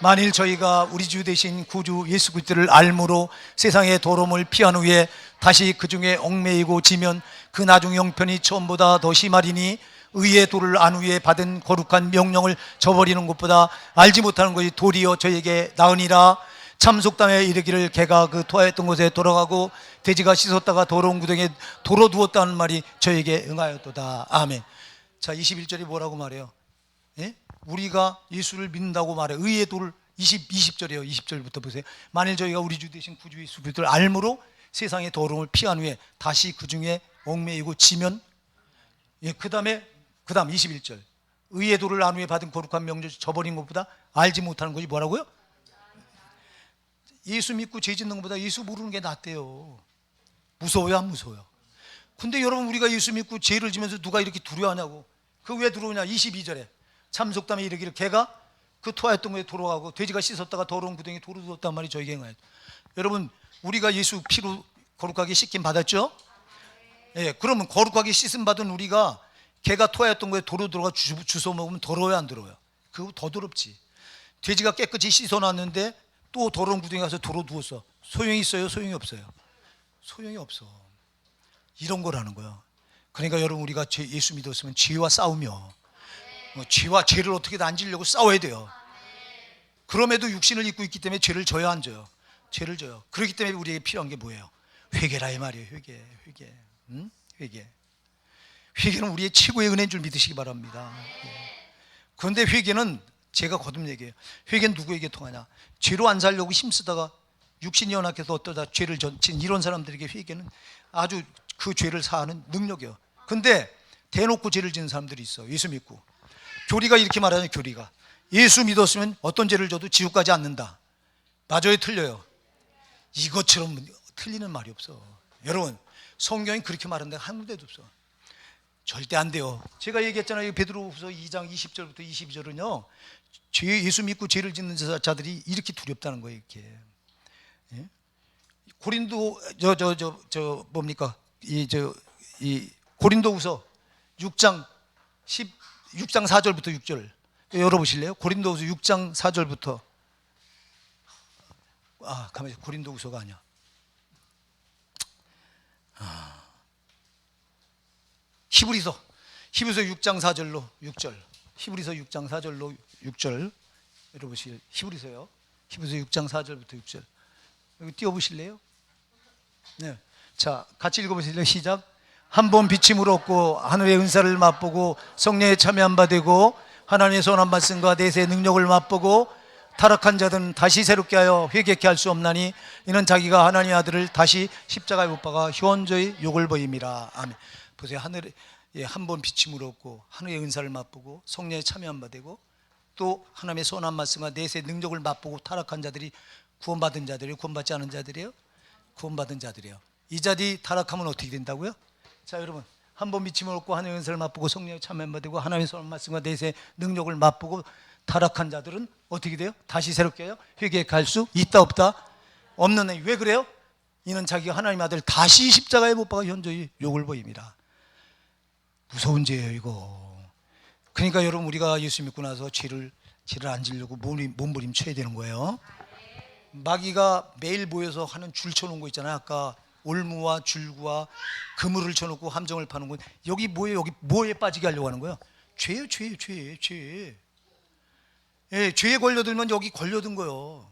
만일 저희가 우리 주 되신 구주 예수 그리스도를 알므로 세상의 더러움을 피한 후에 다시 그 중에 얽매이고 지면 그 나중 형편이 처음보다 더 심하리니 의의 도를 안 후에 받은 거룩한 명령을 저버리는 것보다 알지 못하는 것이 도리어 저에게 나으니라. 참속담에 이르기를 개가 그 토하였던 곳에 돌아가고 돼지가 씻었다가 더러운 구덩이에 도로 두었다는 말이 저에게 응하였도다. 아멘. 자, 21절이 뭐라고 말해요? 예? 우리가 예수를 믿는다고 말해. 의의 도를 20절이에요. 20절부터 보세요. 만일 저희가 우리 주 되신 구주 예수 그리스도를 알므로 세상의 더러움을 피한 후에 다시 그 중에 얽매이고 지면, 예, 그 다음 21절. 의의 도를 안 후에 받은 거룩한 명절 저버린 것보다 알지 못하는 것이 뭐라고요? 예수 믿고 죄 짓는 것보다 예수 모르는 게 낫대요. 무서워요, 안 무서워요? 근데 여러분, 우리가 예수 믿고 죄를 지면서 누가 이렇게 두려워하냐고. 그 왜 두려우냐? 22절에 참속담에 이르기를 개가 그 토하였던 곳에 돌아가고 돼지가 씻었다가 더러운 구덩이에 도로 두었단 말이 저에게 응하였다. 여러분, 우리가 예수 피로 거룩하게 씻김 받았죠? 예, 그러면 거룩하게 씻음 받은 우리가 개가 토하였던 곳에 도로 들어가 주워 먹으면 더러워요, 안 더러워요? 그거 더 더럽지. 돼지가 깨끗이 씻어놨는데 또 더러운 구덩이 가서 도로 두었어. 소용이 있어요, 소용이 없어요? 소용이 없어. 이런 거라는 거예요. 그러니까 여러분, 우리가 예수 믿었으면 죄와 싸우며 죄와 죄를 어떻게든 안 지려고 싸워야 돼요. 그럼에도 육신을 입고 있기 때문에 죄를 져요, 안 져요? 죄를 져요. 그렇기 때문에 우리에게 필요한 게 뭐예요? 회개라 이 말이에요. 회개. 회개. 회개는 우리의 최고의 은혜인 줄 믿으시기 바랍니다. 그런데 회개는 제가 거듭 얘기해요. 회개는 누구에게 통하냐? 죄로 안 살려고 힘쓰다가 육신이 연약해서 어떠다 죄를 진 이런 사람들에게 회개는 아주 그 죄를 사하는 능력이에요. 근데 대놓고 죄를 지는 사람들이 있어. 예수 믿고. 교리가 이렇게 말하잖아요. 교리가 예수 믿었으면 어떤 죄를 져도 지옥 가지 않는다. 맞아요, 틀려요? 이것처럼 틀리는 말이 없어. 여러분, 성경이 그렇게 말하는데 한 군데도 없어. 절대 안 돼요. 제가 얘기했잖아요. 베드로후서 2장 20절부터 22절은요, 예수 믿고 죄를 짓는 자들이 이렇게 두렵다는 거예요. 이렇게. 예? 고린도 뭡니까? 이 고린도후서 6장 4절부터 6절 열어보실래요? 고린도후서 6장 4절부터. 가만히 있어. 고린도후서가 아니야. 히브리서 6장 4절로 6절. 히브리서 6장 4절로 6절 열어보실. 히브리서 6장 4절부터 6절. 여기 띄워보실래요? 네. 자, 같이 읽어보실래요? 시작. 한 번 비침을 얻고 하늘의 은사를 맛보고 성령에 참여한 바 되고 하나님의 선한 말씀과 내세의 능력을 맛보고 타락한 자들은 다시 새롭게 하여 회개케 할 수 없나니 이는 자기가 하나님의 아들을 다시 십자가에 못 박아 현저히 욕을 보임이라. 아멘. 보세요. 하늘에 한 번 비침을 얻고 하늘의 은사를 맛보고 성령에 참여한 바 되고 또 하나님의 선한 말씀과 내세의 능력을 맛보고 타락한 자들이 구원받은 자들이에요? 구원받지 않은 자들이에요? 구원받은 자들이에요. 이 자들이 타락하면 어떻게 된다고요? 자, 여러분, 한 번 비침을 얻고 하나님의 은사를 맛보고 성령에 참여한 바 되고 하나님의 선한 말씀과 내세의 능력을 맛보고 타락한 자들은 어떻게 돼요? 다시 새롭게 해요? 회개에 갈 수 있다 없다? 없는 애. 왜 그래요? 이는 자기가 하나님의 아들 다시 십자가에 못 박아 현저히 욕을 보입니다. 무서운 죄예요, 이거. 그러니까 여러분, 우리가 예수 믿고 나서 죄를 안 지려고 몸부림쳐야 되는 거예요. 마귀가 매일 모여서 하는 줄 쳐놓은 거 있잖아요. 아까 올무와 줄구와 그물을 쳐놓고 함정을 파는 거. 여기 뭐예요? 여기 뭐에 빠지게 하려고 하는 거예요? 죄예요, 죄. 예, 죄에 걸려들면 여기 걸려든 거예요.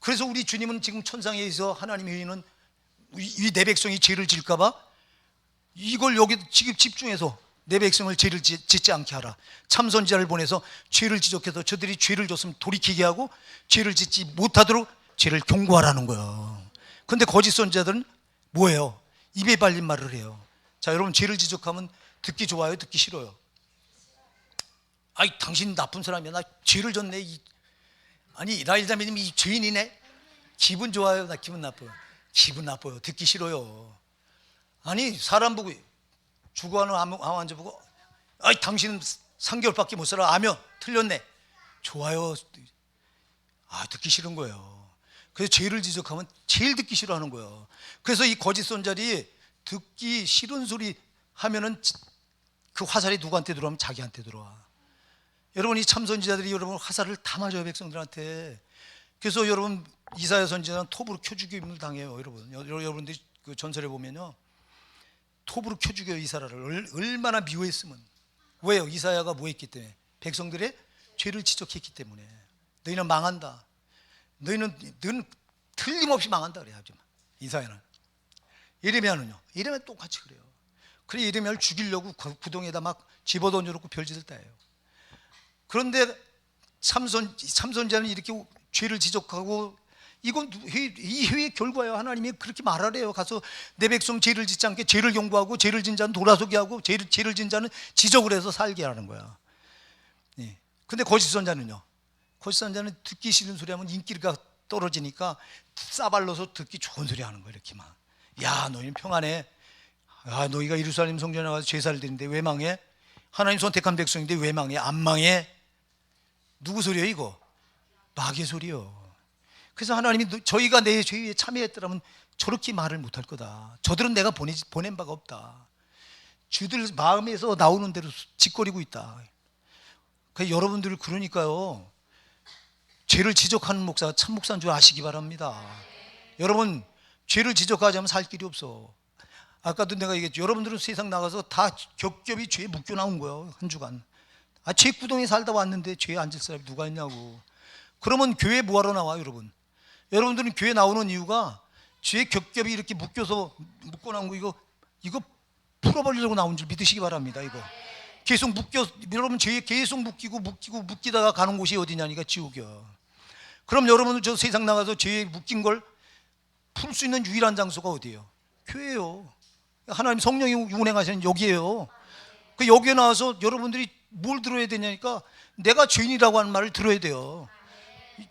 그래서 우리 주님은 지금 천상에서 하나님의 의인은 이 내 백성이 죄를 질까 봐 이걸 여기 지금 집중해서 내 백성을 죄를 짓지 않게 하라. 참선지자를 보내서 죄를 지적해서 저들이 죄를 졌으면 돌이키게 하고 죄를 짓지 못하도록 죄를 경고하라는 거예요. 근데 거짓 선지자들은 뭐예요? 입에 발린 말을 해요. 자, 여러분, 죄를 지적하면 듣기 좋아요, 듣기 싫어요? 아이, 당신 나쁜 사람이야. 나 죄를 졌네. 아니, 라일자매님 이 죄인이네. 기분 좋아요, 나 기분 나빠요? 기분 나빠요. 듣기 싫어요. 아니, 사람 보고 죽어가는 암 환자 보고 아이, 당신은 3개월밖에 못 살아. 아며 틀렸네. 좋아요. 듣기 싫은 거예요. 그래서 죄를 지적하면 제일 듣기 싫어하는 거예요. 그래서 이 거짓 선자리 듣기 싫은 소리 하면은 그 화살이 누구한테 들어오면 자기한테 들어와. 여러분, 이 참선지자들이 여러분 화살을 다 맞아요, 백성들한테. 그래서 여러분, 이사야 선지자는 톱으로 켜 죽임을 당해요. 여러분들 그 전설에 보면요, 톱으로 켜 죽여요. 이사야를 얼마나 미워했으면. 왜요? 이사야가 뭐 했기 때문에? 백성들의 죄를 지적했기 때문에. 너희는 망한다. 너는 틀림없이 망한다 그래요. 하지만 이사야는 예레미야는 똑같이 그래요. 그래 예레미야를 죽이려고 구덩이에다 막 집어던져놓고 별짓을 다 해요. 그런데 삼손자는 이렇게 죄를 지적하고 이건 이 회의 결과예요. 하나님이 그렇게 말하래요. 가서 내 백성 죄를 짓지 않게 죄를 경고하고 죄를 진 자는 돌아서게 하고 죄를 진 자는 지적을 해서 살게 하는 거야. 예. 근데 거짓 선자는요. 거짓 선자는 듣기 싫은 소리 하면 인기가 떨어지니까 싸발로서 듣기 좋은 소리 하는 거예요. 이렇게 막. 야, 너희는 평안해. 야, 너희가 예루살렘 성전에 가서 제사를 드리는데 왜 망해? 하나님 선택한 백성인데 왜 망해? 안 망해? 누구 소리예요 이거? 마귀의 소리요. 그래서 하나님이 저희가 내 죄에 참여했더라면 저렇게 말을 못할 거다. 저들은 내가 보낸 바가 없다. 주들 마음에서 나오는 대로 짓거리고 있다. 그러니까 여러분들 그러니까요, 죄를 지적하는 목사가 참 목사인 줄 아시기 바랍니다. 여러분 죄를 지적하지 않으면 살 길이 없어. 아까도 내가 얘기했죠. 여러분들은 세상 나가서 다 겹겹이 죄에 묶여 나온 거예요. 한 주간. 죄 구덩이에 살다 왔는데 죄에 앉을 사람이 누가 있냐고. 그러면 교회 뭐하러 나와 여러분? 여러분들은 교회 나오는 이유가 죄에 겹겹이 이렇게 묶여 나온 거 이거 풀어버리려고 나온 줄 믿으시기 바랍니다. 이거 계속 여러분 죄에 계속 묶이다가 가는 곳이 어디냐니까 지옥이야. 그럼 여러분은 저 세상 나가서 죄에 묶인 걸 풀 수 있는 유일한 장소가 어디예요? 교회예요. 하나님 성령이 운행하시는 여기예요. 그 여기에 나와서 여러분들이 뭘 들어야 되냐니까 내가 죄인이라고 하는 말을 들어야 돼요.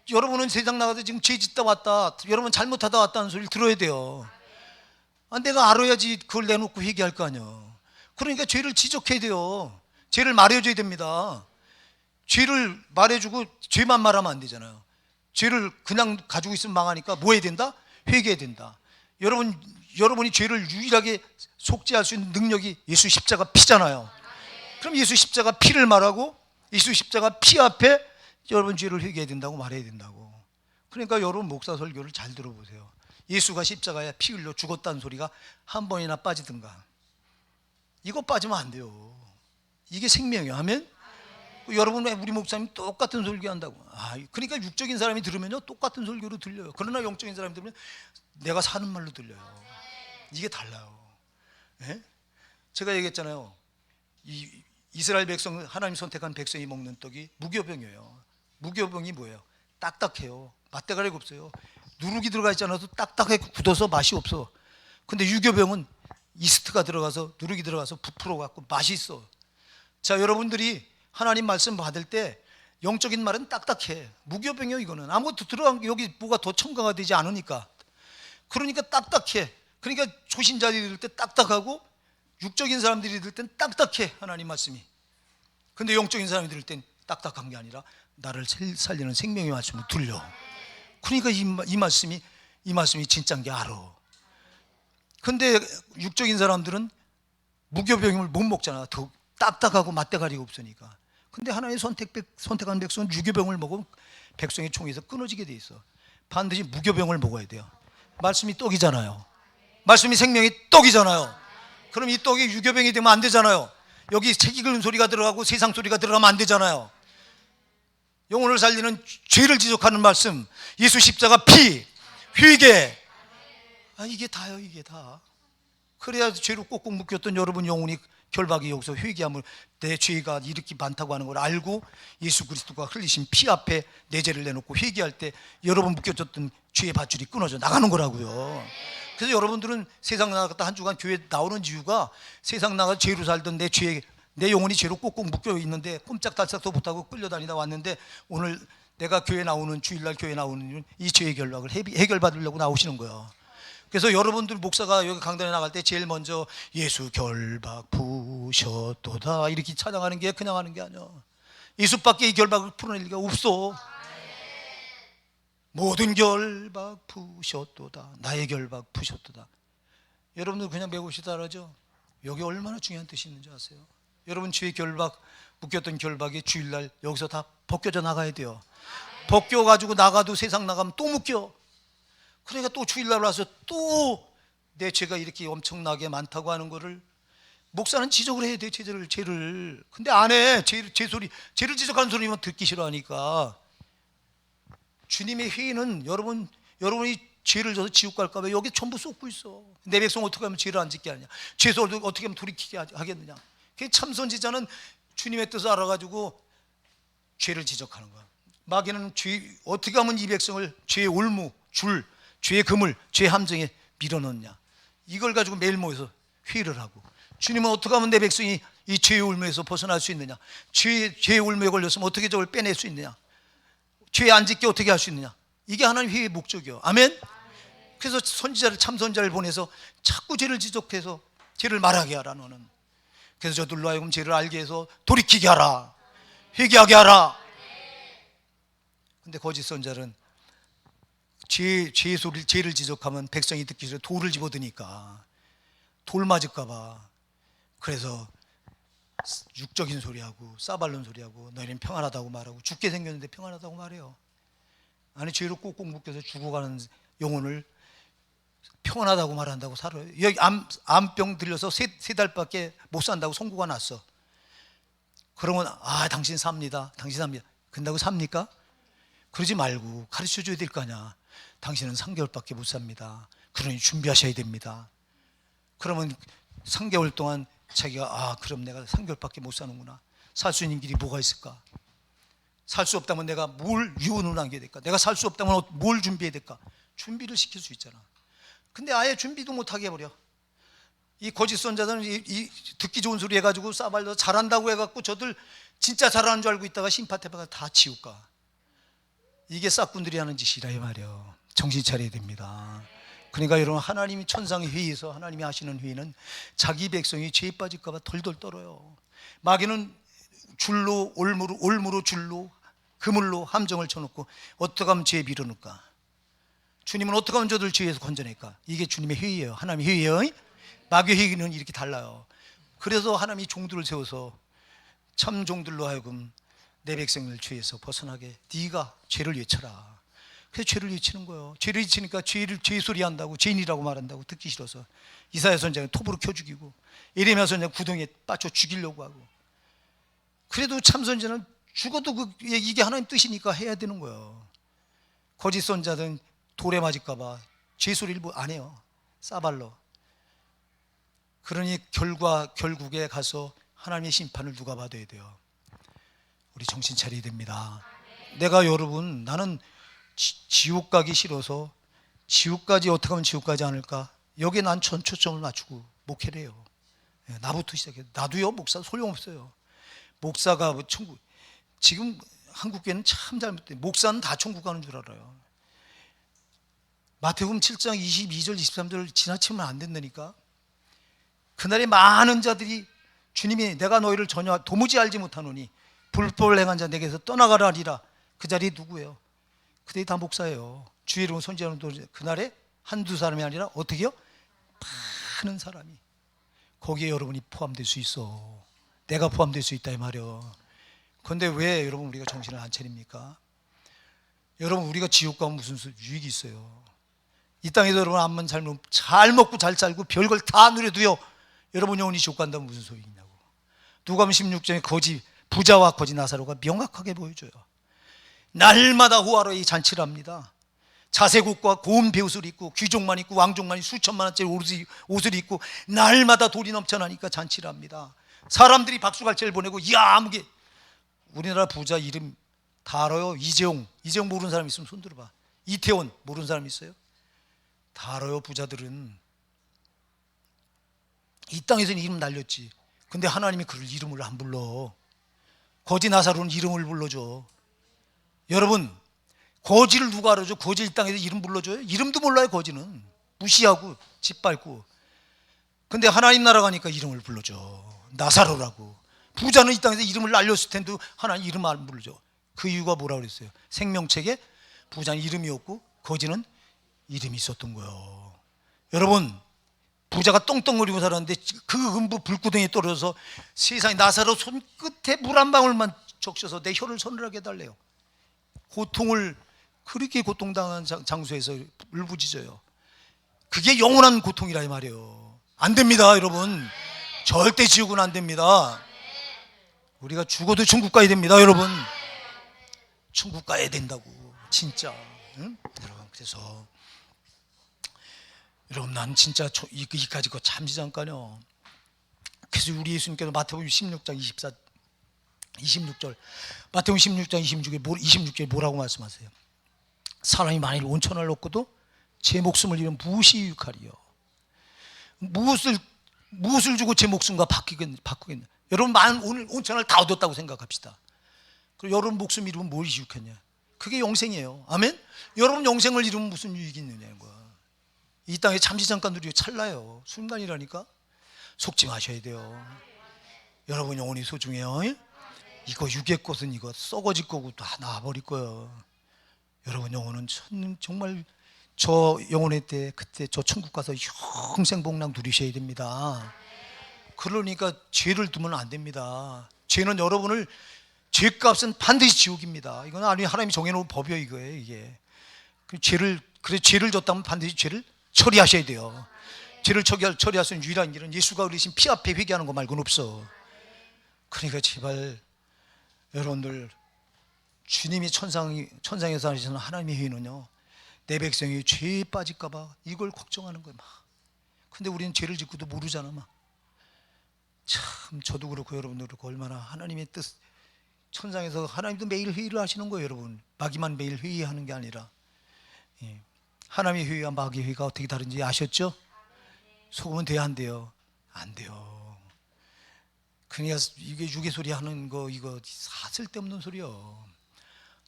여러분은 세상 나가서 지금 죄 짓다 왔다, 여러분 잘못하다 왔다는 소리를 들어야 돼요. 내가 알아야지 그걸 내놓고 회개할 거 아니야. 그러니까 죄를 지적해야 돼요. 죄를 말해줘야 됩니다. 죄를 말해주고 죄만 말하면 안 되잖아요. 죄를 그냥 가지고 있으면 망하니까 뭐 해야 된다? 회개해야 된다. 여러분이 죄를 유일하게 속죄할 수 있는 능력이 예수 십자가 피잖아요. 그럼 예수 십자가 피를 말하고 예수 십자가 피 앞에 여러분 죄를 회개해야 된다고 말해야 된다고. 그러니까 여러분 목사 설교를 잘 들어보세요. 예수가 십자가에 피 흘려 죽었다는 소리가 한 번이나 빠지든가. 이거 빠지면 안 돼요. 이게 생명이에요. 아멘? 여러분 우리 목사님 똑같은 설교한다고. 그러니까 육적인 사람이 들으면요 똑같은 설교로 들려요. 그러나 영적인 사람이 들으면 내가 사는 말로 들려요. 이게 달라요. 예? 제가 얘기했잖아요. 이스라엘 백성, 하나님 선택한 백성이 먹는 떡이 무교병이에요. 무교병이 뭐예요? 딱딱해요. 맛대가리가 없어요. 누룩이 들어가 있지 않아도 딱딱하게 굳어서 맛이 없어. 근데 유교병은 이스트가 들어가서 누룩이 들어가서 부풀어 갖고 맛이 있어. 자, 여러분들이 하나님 말씀 받을 때 영적인 말은 딱딱해. 무교병이요. 이거는 아무것도 들어간 게 여기 뭐가 더 첨가가 되지 않으니까. 그러니까 딱딱해. 그러니까 초신자들이 들을 때 딱딱하고 육적인 사람들이 들을 땐 딱딱해. 하나님 말씀이. 근데 영적인 사람이 들을 땐 딱딱한 게 아니라 나를 살리는 생명의 말씀을 들려. 그러니까 이 말씀이 진짜인 게 알아. 근데 육적인 사람들은 무교병임을 못 먹잖아. 더 딱딱하고 맛대가리가 없으니까. 근데 하나님 선택한 백성은 유교병을 먹으면 백성의 총에서 끊어지게 돼 있어. 반드시 무교병을 먹어야 돼요. 말씀이 떡이잖아요. 말씀이 생명이 떡이잖아요. 그럼 이 떡이 유교병이 되면 안 되잖아요. 여기 책 읽는 소리가 들어가고 세상 소리가 들어가면 안 되잖아요. 영혼을 살리는 죄를 지적하는 말씀, 예수 십자가 피, 회개, 이게 다요. 이게 다. 그래야 죄로 꼭꼭 묶였던 여러분 영혼이 결박이 여기서 회개함을, 내 죄가 이렇게 많다고 하는 걸 알고 예수 그리스도가 흘리신 피 앞에 내 죄를 내놓고 회개할 때 여러분 묶여졌던 죄의 밧줄이 끊어져 나가는 거라고요. 그래서 여러분들은 세상 나갔다 한 주간 교회 나오는 이유가 세상 나가 죄로 살던 내 영혼이 죄로 꼭꼭 묶여 있는데 꼼짝달싹도 못하고 끌려다니다 왔는데 오늘 내가 주일날 교회 나오는 이유는 이 죄의 결박을 해결받으려고 나오시는 거예요. 그래서 여러분들 목사가 여기 강단에 나갈 때 제일 먼저 예수 결박 푸셨도다 이렇게 찬양하는 게 그냥 하는 게 아니야. 예수밖에 이 결박을 풀어낼 리가 없어. 모든 결박 푸셨도다. 나의 결박 푸셨도다. 여러분들 그냥 배우시다 알죠? 여기 얼마나 중요한 뜻이 있는지 아세요? 여러분 죄의 결박, 묶였던 결박이 주일날 여기서 다 벗겨져 나가야 돼요. 벗겨가지고 나가도 세상 나가면 또 묶여. 그러니까 또 주일날 와서 또 내 죄가 이렇게 엄청나게 많다고 하는 거를 목사는 지적을 해야 돼. 죄를. 근데 안 해. 죄를 지적하는 소리만 듣기 싫어하니까 주님의 회의는 여러분이 죄를 져서 지옥 갈까 봐 여기 전부 쏟고 있어. 내 백성 어떻게 하면 죄를 안 짓게 하느냐, 죄에서 어떻게 하면 돌이키게 하겠느냐. 참선지자는 주님의 뜻을 알아가지고 죄를 지적하는 거야. 마귀는 어떻게 하면 이 백성을 죄의 올무, 죄의 그물, 죄의 함정에 밀어넣냐, 이걸 가지고 매일 모여서 회의를 하고, 주님은 어떻게 하면 내 백성이 이 죄의 올무에서 벗어날 수 있느냐, 죄의 올무에 걸렸으면 어떻게 저걸 빼낼 수 있느냐, 죄 안 짓게 어떻게 할 수 있느냐, 이게 하나님 회의의 목적이요. 아멘. 그래서 참선자를 보내서 자꾸 죄를 지적해서 죄를 말하게 하라 너는. 그래서 저들로 하여금 죄를 알게 해서 돌이키게 하라, 회개하게 하라. 근데 거짓 선자는 죄를 지적하면 백성이 듣기 싫어 돌을 집어드니까 돌 맞을까 봐, 그래서 육적인 소리하고 싸발른 소리하고 너희는 평안하다고 말하고, 죽게 생겼는데 평안하다고 말해요. 아니, 죄로 꼭꼭 묶여서 죽어가는 영혼을 평안하다고 말한다고 살아요. 여기 암병 들려서 세 달밖에 못 산다고 선고가 났어. 그러면 당신 삽니다, 당신 삽니다. 근다고 삽니까? 그러지 말고 가르쳐 줘야 될 거 아니야. 당신은 3개월밖에 못 삽니다. 그러니 준비하셔야 됩니다. 그러면 3개월 동안 자기가 그럼 내가 3개월밖에 못 사는구나, 살 수 있는 길이 뭐가 있을까? 살 수 없다면 내가 뭘 유언을 남겨야 될까? 내가 살 수 없다면 뭘 준비해야 될까? 준비를 시킬 수 있잖아. 근데 아예 준비도 못하게 해버려. 이 거짓 선자들은 듣기 좋은 소리 해가지고 싸발려 잘한다고 해갖고 저들 진짜 잘하는 줄 알고 있다가 심파태파가 다 지옥 가. 이게 싹군들이 하는 짓이라 이 말이에요. 정신 차려야 됩니다. 그러니까 여러분, 하나님이 천상의 회의에서 하나님이 하시는 회의는 자기 백성이 죄에 빠질까 봐 덜덜 떨어요. 마귀는 줄로 올무로 줄로 그물로 함정을 쳐놓고 어떻게 하면 죄에 밀어넣을까? 주님은 어떻게 하면 저들 죄에서 건져낼까? 이게 주님의 회의예요. 하나님의 회의예요. 마귀의 회의는 이렇게 달라요. 그래서 하나님이 종들을 세워서 참 종들로 하여금 내 백성을 죄에서 벗어나게 네가 죄를 외쳐라. 그래서 죄를 외치는 거예요. 죄를 외치니까 죄 소리 한다고, 죄인이라고 말한다고 듣기 싫어서 이사야 선지자는 톱으로 켜 죽이고, 예레미야 선지자는 구덩이에 빠져 죽이려고 하고. 그래도 참 선지자는 죽어도 이게 하나님 뜻이니까 해야 되는 거예요. 거짓 선자들은 돌에 맞을까 봐 죄 소리를 안 해요. 싸발러. 그러니 결국에 가서 하나님의 심판을 누가 받아야 돼요? 우리 정신 차려야 됩니다. 나는 지옥 가기 싫어서 지옥까지 어떻게 하면 지옥 가지 않을까? 여기에 난 전 초점을 맞추고 목회를 해요. 나부터 시작해요. 나도요, 목사 소용없어요. 목사가 천국, 지금 한국교회는 참 잘못돼. 목사는 다 천국 가는 줄 알아요. 마태복음 7장 22절 23절 지나치면 안 된다니까. 그날에 많은 자들이 주님이 내가 너희를 전혀 도무지 알지 못하노니 불법을 행한 자 내게서 떠나가라 하리라. 그 자리에 누구예요? 그들이 다 목사예요. 주의 이름으로 선지하는 그날에 한두 사람이 아니라 어떻게요? 많은 사람이. 거기에 여러분이 포함될 수 있어. 내가 포함될 수 있다 이 말이요. 그런데 왜 여러분 우리가 정신을 안 차립니까? 여러분, 우리가 지옥 가면 무슨 유익이 있어요? 이 땅에서 여러분 암만 잘 먹고 잘 살고 별걸 다 누려도요, 여러분 영혼이 지옥 간다면 무슨 소용이 있냐고. 누가복음 16장에 부자와 거지 나사로가 명확하게 보여줘요. 날마다 호화로이 잔치를 합니다. 자색옷과 고운 베옷을 입고 귀족만 입고 왕족만이 수천만 원짜리 옷을 입고 날마다 돌이 넘쳐나니까 잔치를 합니다. 사람들이 박수갈채를 보내고 이야 아무게. 우리나라 부자 이름 다 알아요. 이재용 모르는 사람 있으면 손 들어봐. 이태원 모르는 사람 있어요? 다 알아요. 부자들은 이 땅에서는 이름 날렸지. 근데 하나님이 그를 이름을 안 불러. 거지 나사로는 이름을 불러줘. 여러분, 거지를 누가 알아줘? 거지 이 땅에서 이름 불러줘요? 이름도 몰라요. 거지는 무시하고 짓밟고. 근데 하나님 나라 가니까 이름을 불러줘. 나사로라고. 부자는 이 땅에서 이름을 날렸을 텐데 하나님 이름 안 불러줘. 그 이유가 뭐라고 그랬어요? 생명책에 부자는 이름이 없고 거지는 이름이 있었던 거예요. 여러분, 부자가 똥똥거리고 살았는데 그 음부 불구덩이에 떨어져서 세상에 나사로 손끝에 물 한 방울만 적셔서 내 혀를 서늘하게 해달래요. 고통을, 그렇게 고통당한 장소에서 울부짖어요. 그게 영원한 고통이라 이 말이에요. 안 됩니다, 여러분. 절대 지옥은 안 됩니다. 우리가 죽어도 천국 가야 됩니다, 여러분. 천국 가야 된다고. 진짜. 응? 여러분, 그래서 여러분, 난 진짜 이까지 거 잠시 잠깐요. 그래서 우리 예수님께서 마태복음 16장 26절, 마태복음 16장 26절에 뭐라고 말씀하세요? 사람이 만일 온천을 얻고도 제 목숨을 잃으면 무엇이 유익하리요? 무엇을 주고 제 목숨과 바꾸겠냐? 여러분, 오늘 온천을 다 얻었다고 생각합시다. 그리고 여러분 목숨 잃으면 무엇이 유익했냐? 그게 영생이에요. 아멘? 여러분 영생을 잃으면 무슨 유익이 있느냐는 거야. 이 땅에 잠시 잠깐 누리고 찰나요. 순간이라니까. 속지 마셔야 돼요. 여러분 영혼이 소중해요. 이거 육의 꽃은 이거 썩어질 거고 다 나와버릴 거예요. 여러분 영혼은 정말 저 영혼의 때 그때 저 천국 가서 영생복락 누리셔야 됩니다. 그러니까 죄를 두면 안 됩니다. 죄는 여러분을, 죄값은 반드시 지옥입니다. 이건 하나님이 정해놓은 법이에요. 이거예요. 이게 죄를 졌다면 반드시 죄를 처리하셔야 돼요. 죄를 처리할 수 있는 유일한 길은 예수가 흘리신 피 앞에 회개하는 거 말고는 없어. 그러니까 제발 여러분들, 주님이 천상에서 하시는 하나님의 회의는요, 내 백성이 죄에 빠질까봐 이걸 걱정하는 거예요. 막. 근데 우리는 죄를 짓고도 모르잖아. 막. 참, 저도 그렇고 여러분도 그렇고 얼마나 하나님의 뜻, 천상에서 하나님도 매일 회의를 하시는 거예요. 여러분, 마귀만 매일 회의하는 게 아니라, 하나님의 회의와 마귀의 회의가 어떻게 다른지 아셨죠? 속으면 돼요, 안 돼요? 안 돼요. 그러니까 이게 유괴소리 하는 거, 이거 쓸데없는 소리요.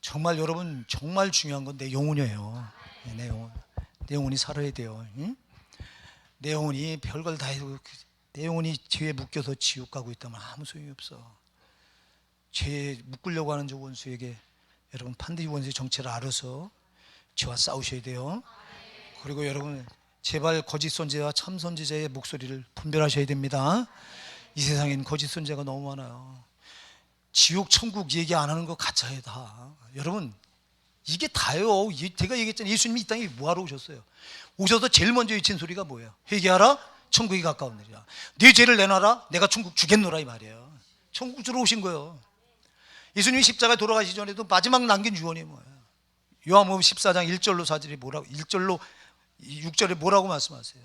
정말 여러분, 정말 중요한 건 내 영혼이에요. 내 영혼이 살아야 돼요. 응? 내 영혼이 별걸 다 해도 내 영혼이 죄에 묶여서 지옥 가고 있다면 아무 소용이 없어. 죄에 묶으려고 하는 저 원수에게 여러분 반드시 원수의 정체를 알아서 죄와 싸우셔야 돼요. 그리고 여러분, 제발 거짓 선지자와 참 선지자의 목소리를 분별하셔야 됩니다. 이 세상엔 거짓 선지자가 너무 많아요. 지옥 천국 얘기 안 하는 거 가짜예요. 다. 여러분, 이게 다예요. 제가 얘기했잖아요. 예수님이 이 땅에 뭐하러 오셨어요? 오셔서 제일 먼저 외친 소리가 뭐예요? 회개하라, 천국이 가까운 날이라. 네 죄를 내놔라, 내가 천국 주겠노라, 이 말이에요. 천국 주러 오신 거예요. 예수님이 십자가에 돌아가시기 전에도 마지막 남긴 유언이 뭐예요? 요한복음 14장 1절로 4절이 뭐라고, 1절로 6절에 뭐라고 말씀하세요?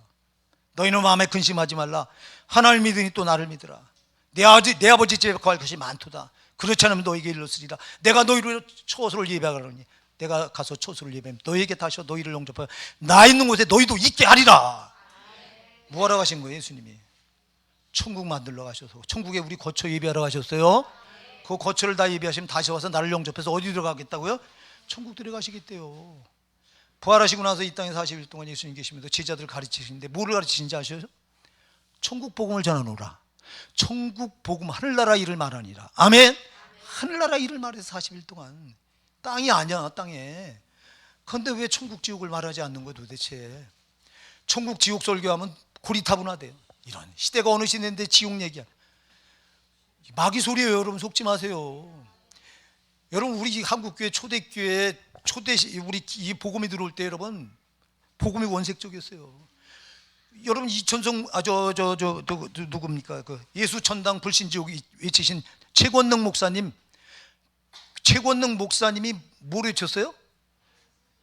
너희는 마음에 근심하지 말라. 하나님을 믿으니 또 나를 믿으라. 내 아버지 집에 거할 것이 많도다. 그렇지 않으면 너에게 일렀으리라. 내가 너희를 처소를 예배하노니 내가 가서 처소를 예배하면 너희에게 다시 너희를 영접하여 나 있는 곳에 너희도 있게 하리라. 뭐하러 가신 거예요? 예수님이 천국 만들러 가셔서 천국에 우리 거처 예배하러 가셨어요. 그 거처를 다 예배하시면 다시 와서 나를 영접해서 어디 들어가겠다고요? 천국 들어가시겠대요. 부활하시고 나서 이 땅에 40일 동안 예수님 계시면서 제자들 가르치시는데 뭐를 가르치신지 아셔요? 천국 복음을 전하노라. 천국 복음, 하늘나라 일을 말하니라. 아멘. 하늘나라 일을 말해서 40일 동안. 땅이 아니야, 땅에. 그런데 왜 천국 지옥을 말하지 않는 거야 도대체? 천국 지옥 설교하면 고리타분하대요. 이런 시대가 어느 시대인데 지옥 얘기야. 마귀 소리예요. 여러분 속지 마세요. 여러분, 우리 한국교회 초대교회 우리 이 복음이 들어올 때 여러분 복음이 원색적이었어요. 여러분 이천성 누굽니까? 그 예수 천당 불신지옥 외치신 최권능 목사님이 뭘 외쳤어요?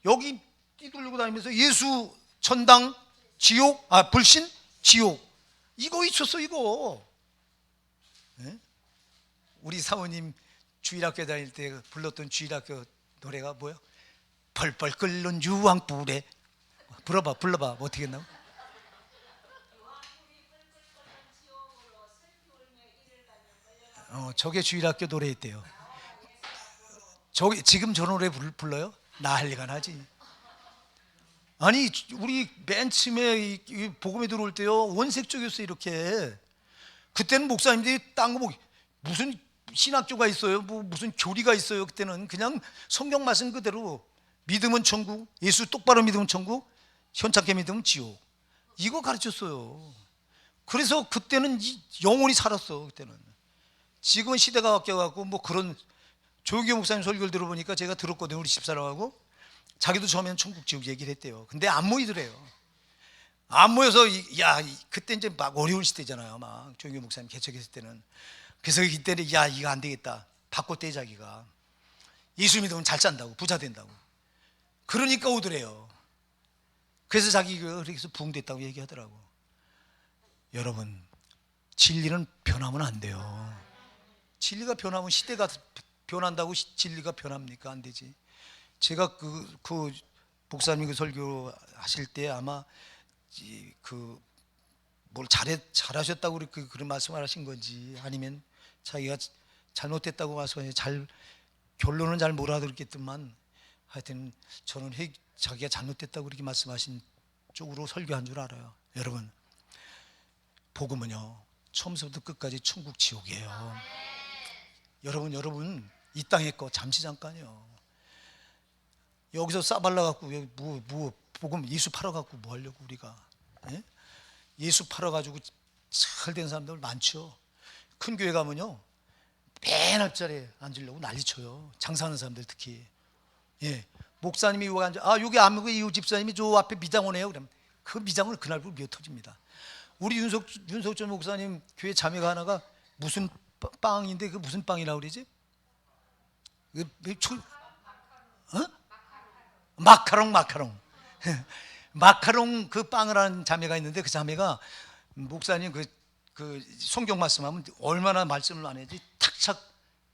여기 띠돌리고 다니면서 예수 천당 지옥, 불신 지옥, 이거 외쳤어. 이거. 네? 우리 사모님 주일학교 다닐 때 불렀던 주일학교 노래가 뭐야? 펄펄 끓는 유황불에. 불러봐. 뭐 어떻게 했나? 저게 주일학교 노래였대요. 지금 저 노래 불러요? 난리가 나지. 아니, 우리 맨 처음에 이 복음에 들어올 때요 원색적이었어요. 이렇게. 그때는 목사님들이 딴 거 무슨 신학교가 있어요? 무슨 교리가 있어요? 그때는 그냥 성경 말씀 그대로 믿으면 천국, 예수 똑바로 믿으면 천국, 현찮게 믿으면 지옥, 이거 가르쳤어요. 그래서 그때는 영혼이 살았어. 그때는. 지금은 시대가 바뀌어갖고 뭐 그런 조용기 목사님 설교를 들어보니까 제가 들었거든요. 우리 집사람하고. 자기도 처음에는 천국 지옥 얘기를 했대요. 근데 안 모이더래요. 안 모여서 그때 이제 막 어려운 시대잖아요. 막 조용기 목사님 개척했을 때는. 그래서 이때는 이거 안 되겠다. 바꿨대. 자기가 예수 믿으면 잘 산다고, 부자 된다고. 그러니까 오더래요. 그래서 자기가 그래서 부흥됐다고 얘기하더라고. 여러분, 진리는 변하면 안 돼요. 진리가 변하면 시대가 변한다고 진리가 변합니까? 안 되지. 제가 그 목사님 그 설교 하실 때 아마 그 뭘 잘하셨다고 그런 말씀을 하신 건지, 아니면 자기가 잘못됐다고 말씀하신, 결론은 잘 못 알아들었겠지만 하여튼 저는 자기가 잘못됐다고 그렇게 말씀하신 쪽으로 설교한 줄 알아요. 여러분, 복음은요 처음부터 끝까지 천국 지옥이에요. 여러분 이 땅에 거 잠시 잠깐이요. 여기서 싸발라 갖고 복음 예수 팔아 갖고 뭐 하려고 우리가? 예? 예수 팔아 가지고 잘 된 사람들 많죠. 큰 교회 가면요 맨 앞자리에 앉으려고 난리쳐요. 장사하는 사람들 특히. 예, 목사님이 여기 앉아, 여기 아무고 이 집사님이 저 앞에 미장원이에요. 그러면 그 미장원 그날부터 미어 터집니다. 우리 윤석준 목사님 교회 자매가 하나가 무슨 빵인데 그 무슨 빵이라고 그러지? 마카롱 마카롱 그 빵을 하는 자매가 있는데, 그 자매가 목사님 그 성경 말씀하면 얼마나 말씀을 안 해야지 탁착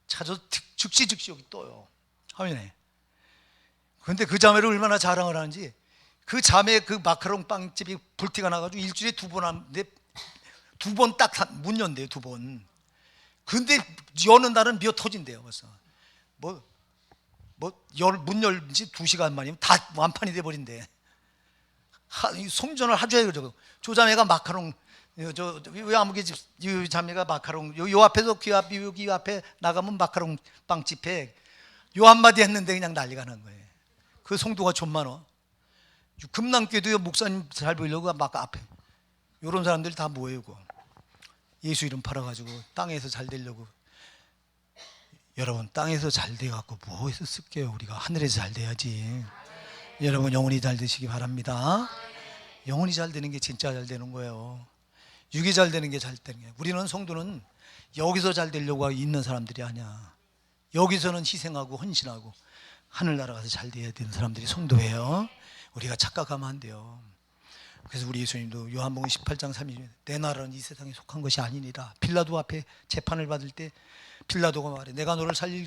찾아서 즉시 여기 떠요 화면에. 그런데 그 자매를 얼마나 자랑을 하는지, 그 자매 그 마카롱 빵집이 불티가 나가지고 일주일에 2번 하는데 2번 딱 문 연대요. 2번. 근데 여는 날은 미어 터진대요. 벌써 문 열지 2시간 만이면 다 완판이 돼버린대. 송전을 하줘야 그러죠. 조 자매가 마카롱, 왜 아무개 집 자매가 마카롱, 요 앞에서 여기 앞에 나가면 마카롱 빵집에 요 한마디 했는데 그냥 난리가 난 거예요. 그 성도가 좀 많아. 금남교회도요 목사님 잘 보이려고 막 앞에 요런 사람들이 다 모이고 예수 이름 팔아가지고 땅에서 잘 되려고. 여러분, 땅에서 잘 돼갖고 뭐해서 쓸게요? 우리가 하늘에서 잘 돼야지. 여러분, 영혼이 잘 되시기 바랍니다. 영혼이 잘 되는 게 진짜 잘 되는 거예요. 육이 잘 되는 게 잘 되는 거예요. 우리는 성도는 여기서 잘 되려고 있는 사람들이 아니야. 여기서는 희생하고 헌신하고 하늘나라 가서 잘 돼야 되는 사람들이 성도예요. 우리가 착각하면 안 돼요. 그래서 우리 예수님도 요한복음 18장 32절에 내 나라는 이 세상에 속한 것이 아니니라. 빌라도 앞에 재판을 받을 때 빌라도가 말해, 내가 너를 살릴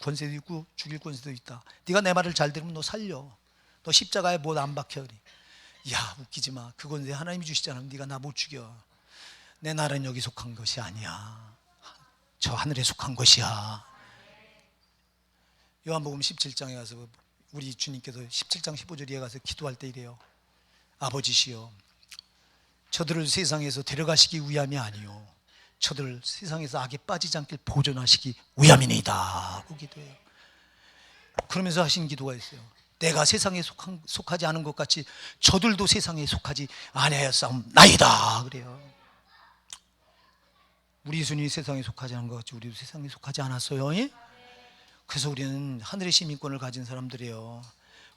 권세도 있고 죽일 권세도 있다. 네가 내 말을 잘 들으면 너 살려. 너 십자가에 못 안 박혀. 그래. 야, 웃기지 마. 그 권세 하나님이 주시잖아. 네가 나 못 죽여. 내 나라는 여기 속한 것이 아니야. 저 하늘에 속한 것이야. 요한복음 17장에 가서 우리 주님께서 17장 15절에 가서 기도할 때 이래요. 아버지시여, 저들을 세상에서 데려가시기 위함이 아니요 저들을 세상에서 악에 빠지지 않게 보존하시기 위함이니이다 하고 기도해요. 그러면서 하신 기도가 있어요. 내가 세상에 속하지 않은 것 같이 저들도 세상에 속하지 아니하였사옵나이다 그래요. 우리 예수님이 세상에 속하지 않은 것 같이 우리도 세상에 속하지 않았어요. 그래서 우리는 하늘의 시민권을 가진 사람들이에요.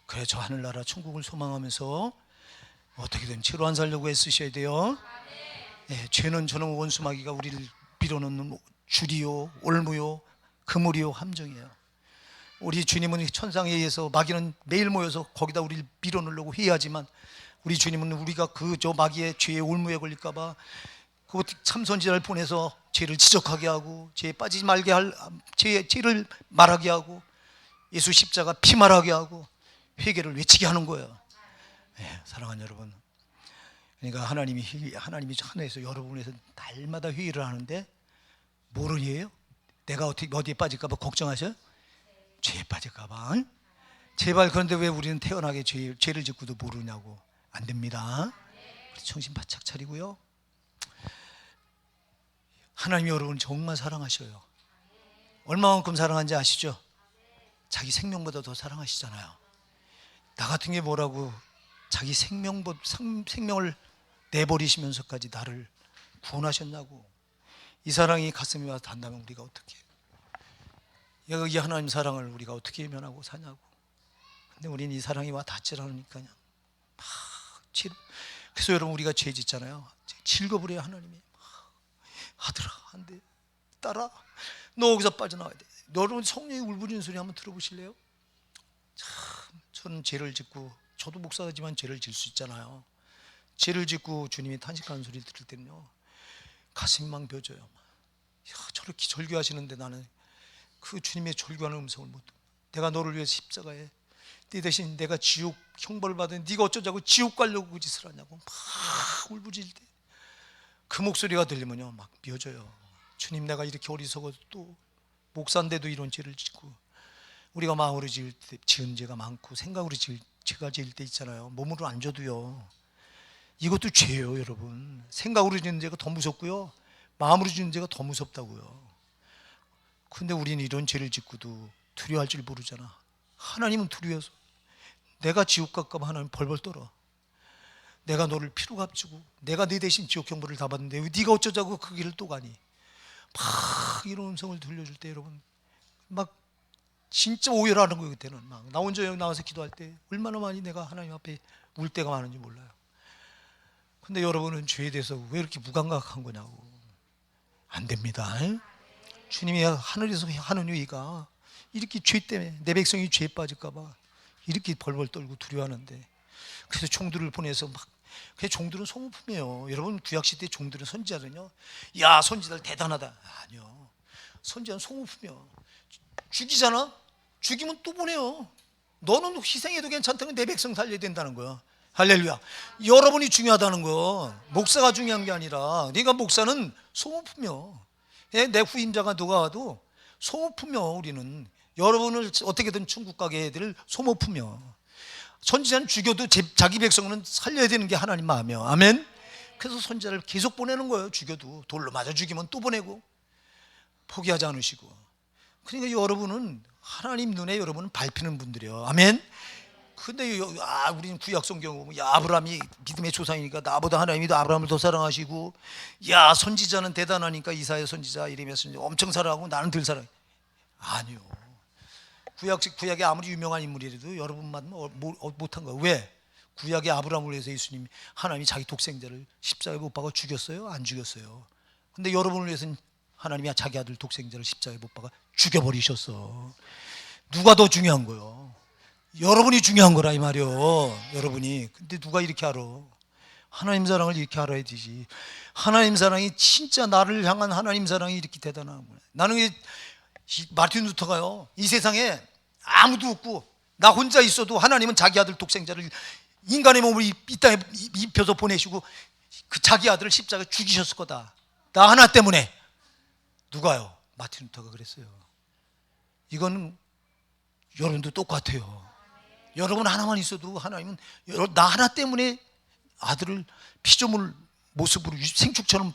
그래, 저 하늘나라 천국을 소망하면서 어떻게든 죄로 안 살려고 애쓰셔야 돼요. 네, 죄는 저는 원수마귀가 우리를 밀어넣는 줄이요 올무요 그물이요 함정이에요. 우리 주님은 천상에 의해서 마귀는 매일 모여서 거기다 우리를 밀어넣으려고 회의하지만 우리 주님은 우리가 저 마귀의 죄의 올무에 걸릴까봐 그 참선지자를 보내서 죄를 지적하게 하고 죄에 빠지지 말게 할 죄를 말하게 하고 예수 십자가 피 말하게 하고 회개를 외치게 하는 거예요. 네, 사랑하는 여러분, 그러니까 하나님이 하늘에서 여러분에서 날마다 회의를 하는데 뭐를 해요? 내가 어디에 빠질까 봐 걱정하셔요? 죄에 빠질까 봐. 제발, 그런데 왜 우리는 태어나게 죄를 짓고도 모르냐고. 안 됩니다. 정신 바짝 차리고요. 하나님이 여러분을 정말 사랑하셔요. 얼마만큼 사랑하는지 아시죠? 자기 생명보다 더 사랑하시잖아요. 나 같은 게 뭐라고 자기 생명을 내버리시면서까지 나를 구원하셨냐고. 이 사랑이 가슴에 와서 닿는다면 우리가 어떻게 해요? 이 하나님 사랑을 우리가 어떻게 외면하고 사냐고. 근데 우리는 이 사랑이 와 닿질 않으니까요. 그래서 여러분, 우리가 죄 짓잖아요. 즐거워요. 하나님이 아들아, 안 돼, 딸아, 너 여기서 빠져나와야 돼. 여러분, 성령이 울부짖는 소리 한번 들어보실래요? 참 저는 죄를 짓고, 저도 목사지만 죄를 질 수 있잖아요. 죄를 짓고 주님이 탄식하는 소리 들을 때는요, 가슴이 막 벼져요. 야, 저렇게 절규하시는데 나는 그 주님의 절규하는 음성을 못 듣고, 내가 너를 위해 십자가에 네 대신 내가 지옥 형벌을 받은 네가 어쩌자고 지옥 가려고 그 짓을 하냐고 막 울부짖을 때 그 목소리가 들리면요 막 벼져요. 주님, 내가 이렇게 어리석어도 또 목사인데도 이런 죄를 짓고, 우리가 마음으로 지은 죄가 많고 생각으로 죄가 지을 때 있잖아요. 몸으로 안 져도요, 이것도 죄예요. 여러분, 생각으로 지은 죄가 더 무섭고요, 마음으로 지은 죄가 더 무섭다고요. 근데 우리는 이런 죄를 짓고도 두려워할 줄 모르잖아. 하나님은 두려워서, 내가 지옥 갈까봐 하나님 벌벌 떨어. 내가 너를 피로 값주고 내가 네 대신 지옥 형벌을 다 받는데 왜 네가 어쩌자고 그 길을 또 가니? 막 이런 음성을 들려줄 때 여러분 막 진짜 오열하는 거예요. 그때는 막 나 혼자 여기 나와서 기도할 때 얼마나 많이 내가 하나님 앞에 울 때가 많은지 몰라요. 근데 여러분은 죄에 대해서 왜 이렇게 무감각한 거냐고. 안 됩니다. 주님이 하늘에서 하는 얘기가 이렇게 죄 때문에 내 백성이 죄에 빠질까 봐 이렇게 벌벌 떨고 두려워하는데, 그래서 종들을 보내서 막, 그 종들은 소모품이에요. 여러분, 구약시대 종들은, 선지자는요, 야 선지자들 대단하다. 아니요, 선지자는 소모품이요. 죽이잖아? 죽이면 또 보내요. 너는 희생해도 괜찮다는, 내 백성 살려야 된다는 거야. 할렐루야. 여러분이 중요하다는 거. 목사가 중요한 게 아니라, 네가 목사는 소모품이요. 내 후임자가 누가 와도 소모품이요. 우리는 여러분을 어떻게든 천국 가게 해야 될 소모품이요. 선지자는 죽여도 자기 백성은 살려야 되는 게 하나님 마음이요. 아멘. 그래서 선지자를 계속 보내는 거예요. 죽여도 돌로 맞아 죽이면 또 보내고, 포기하지 않으시고. 그러니까 여러분은 하나님 눈에 여러분은 밟히는 분들이요. 아멘. 근데 우리는 구약 성경 보면, 야 아브라함이 믿음의 조상이니까 나보다 하나님이 더 아브라함을 더 사랑하시고, 야 선지자는 대단하니까 이사야 선지자, 이레미야 선지자 엄청 사랑하고 나는 덜 사랑해. 아니요. 구약에 아무리 유명한 인물이라도 여러분만 못한 거예요. 왜? 구약의 아브라함을 위해서 예수님, 하나님이 자기 독생자를 십자가에 못 박아 죽였어요? 안 죽였어요? 근데 여러분을 위해서는 하나님이 자기 아들 독생자를 십자가에 못 박아 죽여버리셨어. 누가 더 중요한 거예요? 여러분이 중요한 거라 이 말이요. 여러분이. 근데 누가 이렇게 알아? 하나님 사랑을 이렇게 알아야 되지. 하나님 사랑이 진짜 나를 향한 하나님 사랑이 이렇게 대단한 거야. 나는 마틴 루터가요, 이 세상에 아무도 없고 나 혼자 있어도 하나님은 자기 아들 독생자를 인간의 몸을 이 땅에 입혀서 보내시고 그 자기 아들을 십자가에 죽이셨을 거다. 나 하나 때문에. 누가요? 마틴 루터가 그랬어요. 이건 여러분도 똑같아요. 여러분 하나만 있어도 하나님은 나 하나 때문에 아들을 피조물 모습으로 생축처럼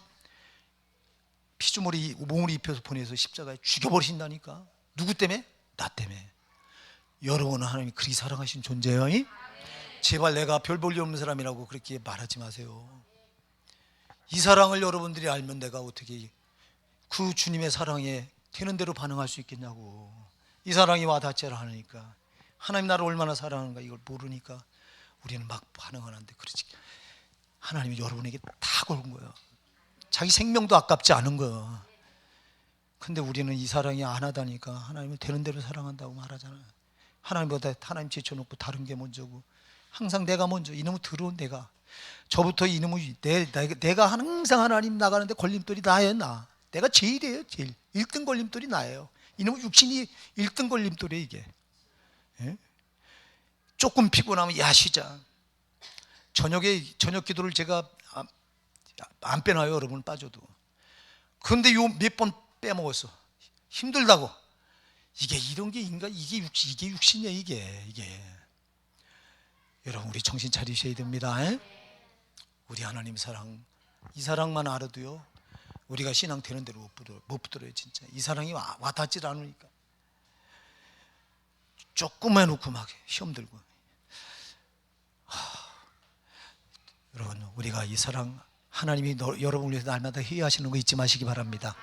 피조물이 몸을 입혀서 보내서 십자가에 죽여버리신다니까. 누구 때문에? 나 때문에. 여러분은 하나님이 그리 사랑하신 존재예요. 제발 내가 별 볼 일 없는 사람이라고 그렇게 말하지 마세요. 이 사랑을 여러분들이 알면 내가 어떻게 그 주님의 사랑에 되는 대로 반응할 수 있겠냐고. 이 사랑이 와닿지 않으니까, 하나님 나를 얼마나 사랑하는가 이걸 모르니까 우리는 막 반응하는데, 그렇지 하나님이 여러분에게 다 걸은 거예요. 자기 생명도 아깝지 않은 거예요. 근데 우리는 이 사랑이 안 하다니까 하나님은 되는 대로 사랑한다고 말하잖아요. 하나님보다 하나님 제쳐놓고 다른 게 먼저고, 항상 내가 먼저. 이놈의 더러운 내가, 저부터 이놈의 내가 항상 하나님 나가는데 걸림돌이 나예요. 내가 제일이에요. 제일 1등 걸림돌이 나예요. 이놈의 육신이 1등 걸림돌이에요. 이게. 예? 조금 피곤하면 야 쉬자. 저녁 기도를 제가 안 빼놔요. 여러분 빠져도. 그런데 요 몇 번 빼먹었어. 힘들다고. 이게 이런 게 인간, 이게 육신이야. 이게 여러분 우리 정신 차리셔야 됩니다. 우리 하나님 사랑, 이 사랑만 알아도요 우리가 신앙 되는 대로 못 붙들어요. 진짜 이 사랑이 와닿질 않으니까 조금 해놓고 막 시험 들고. 여러분 우리가 이 사랑, 하나님이 여러분을 위해서 날마다 회의하시는 거 잊지 마시기 바랍니다.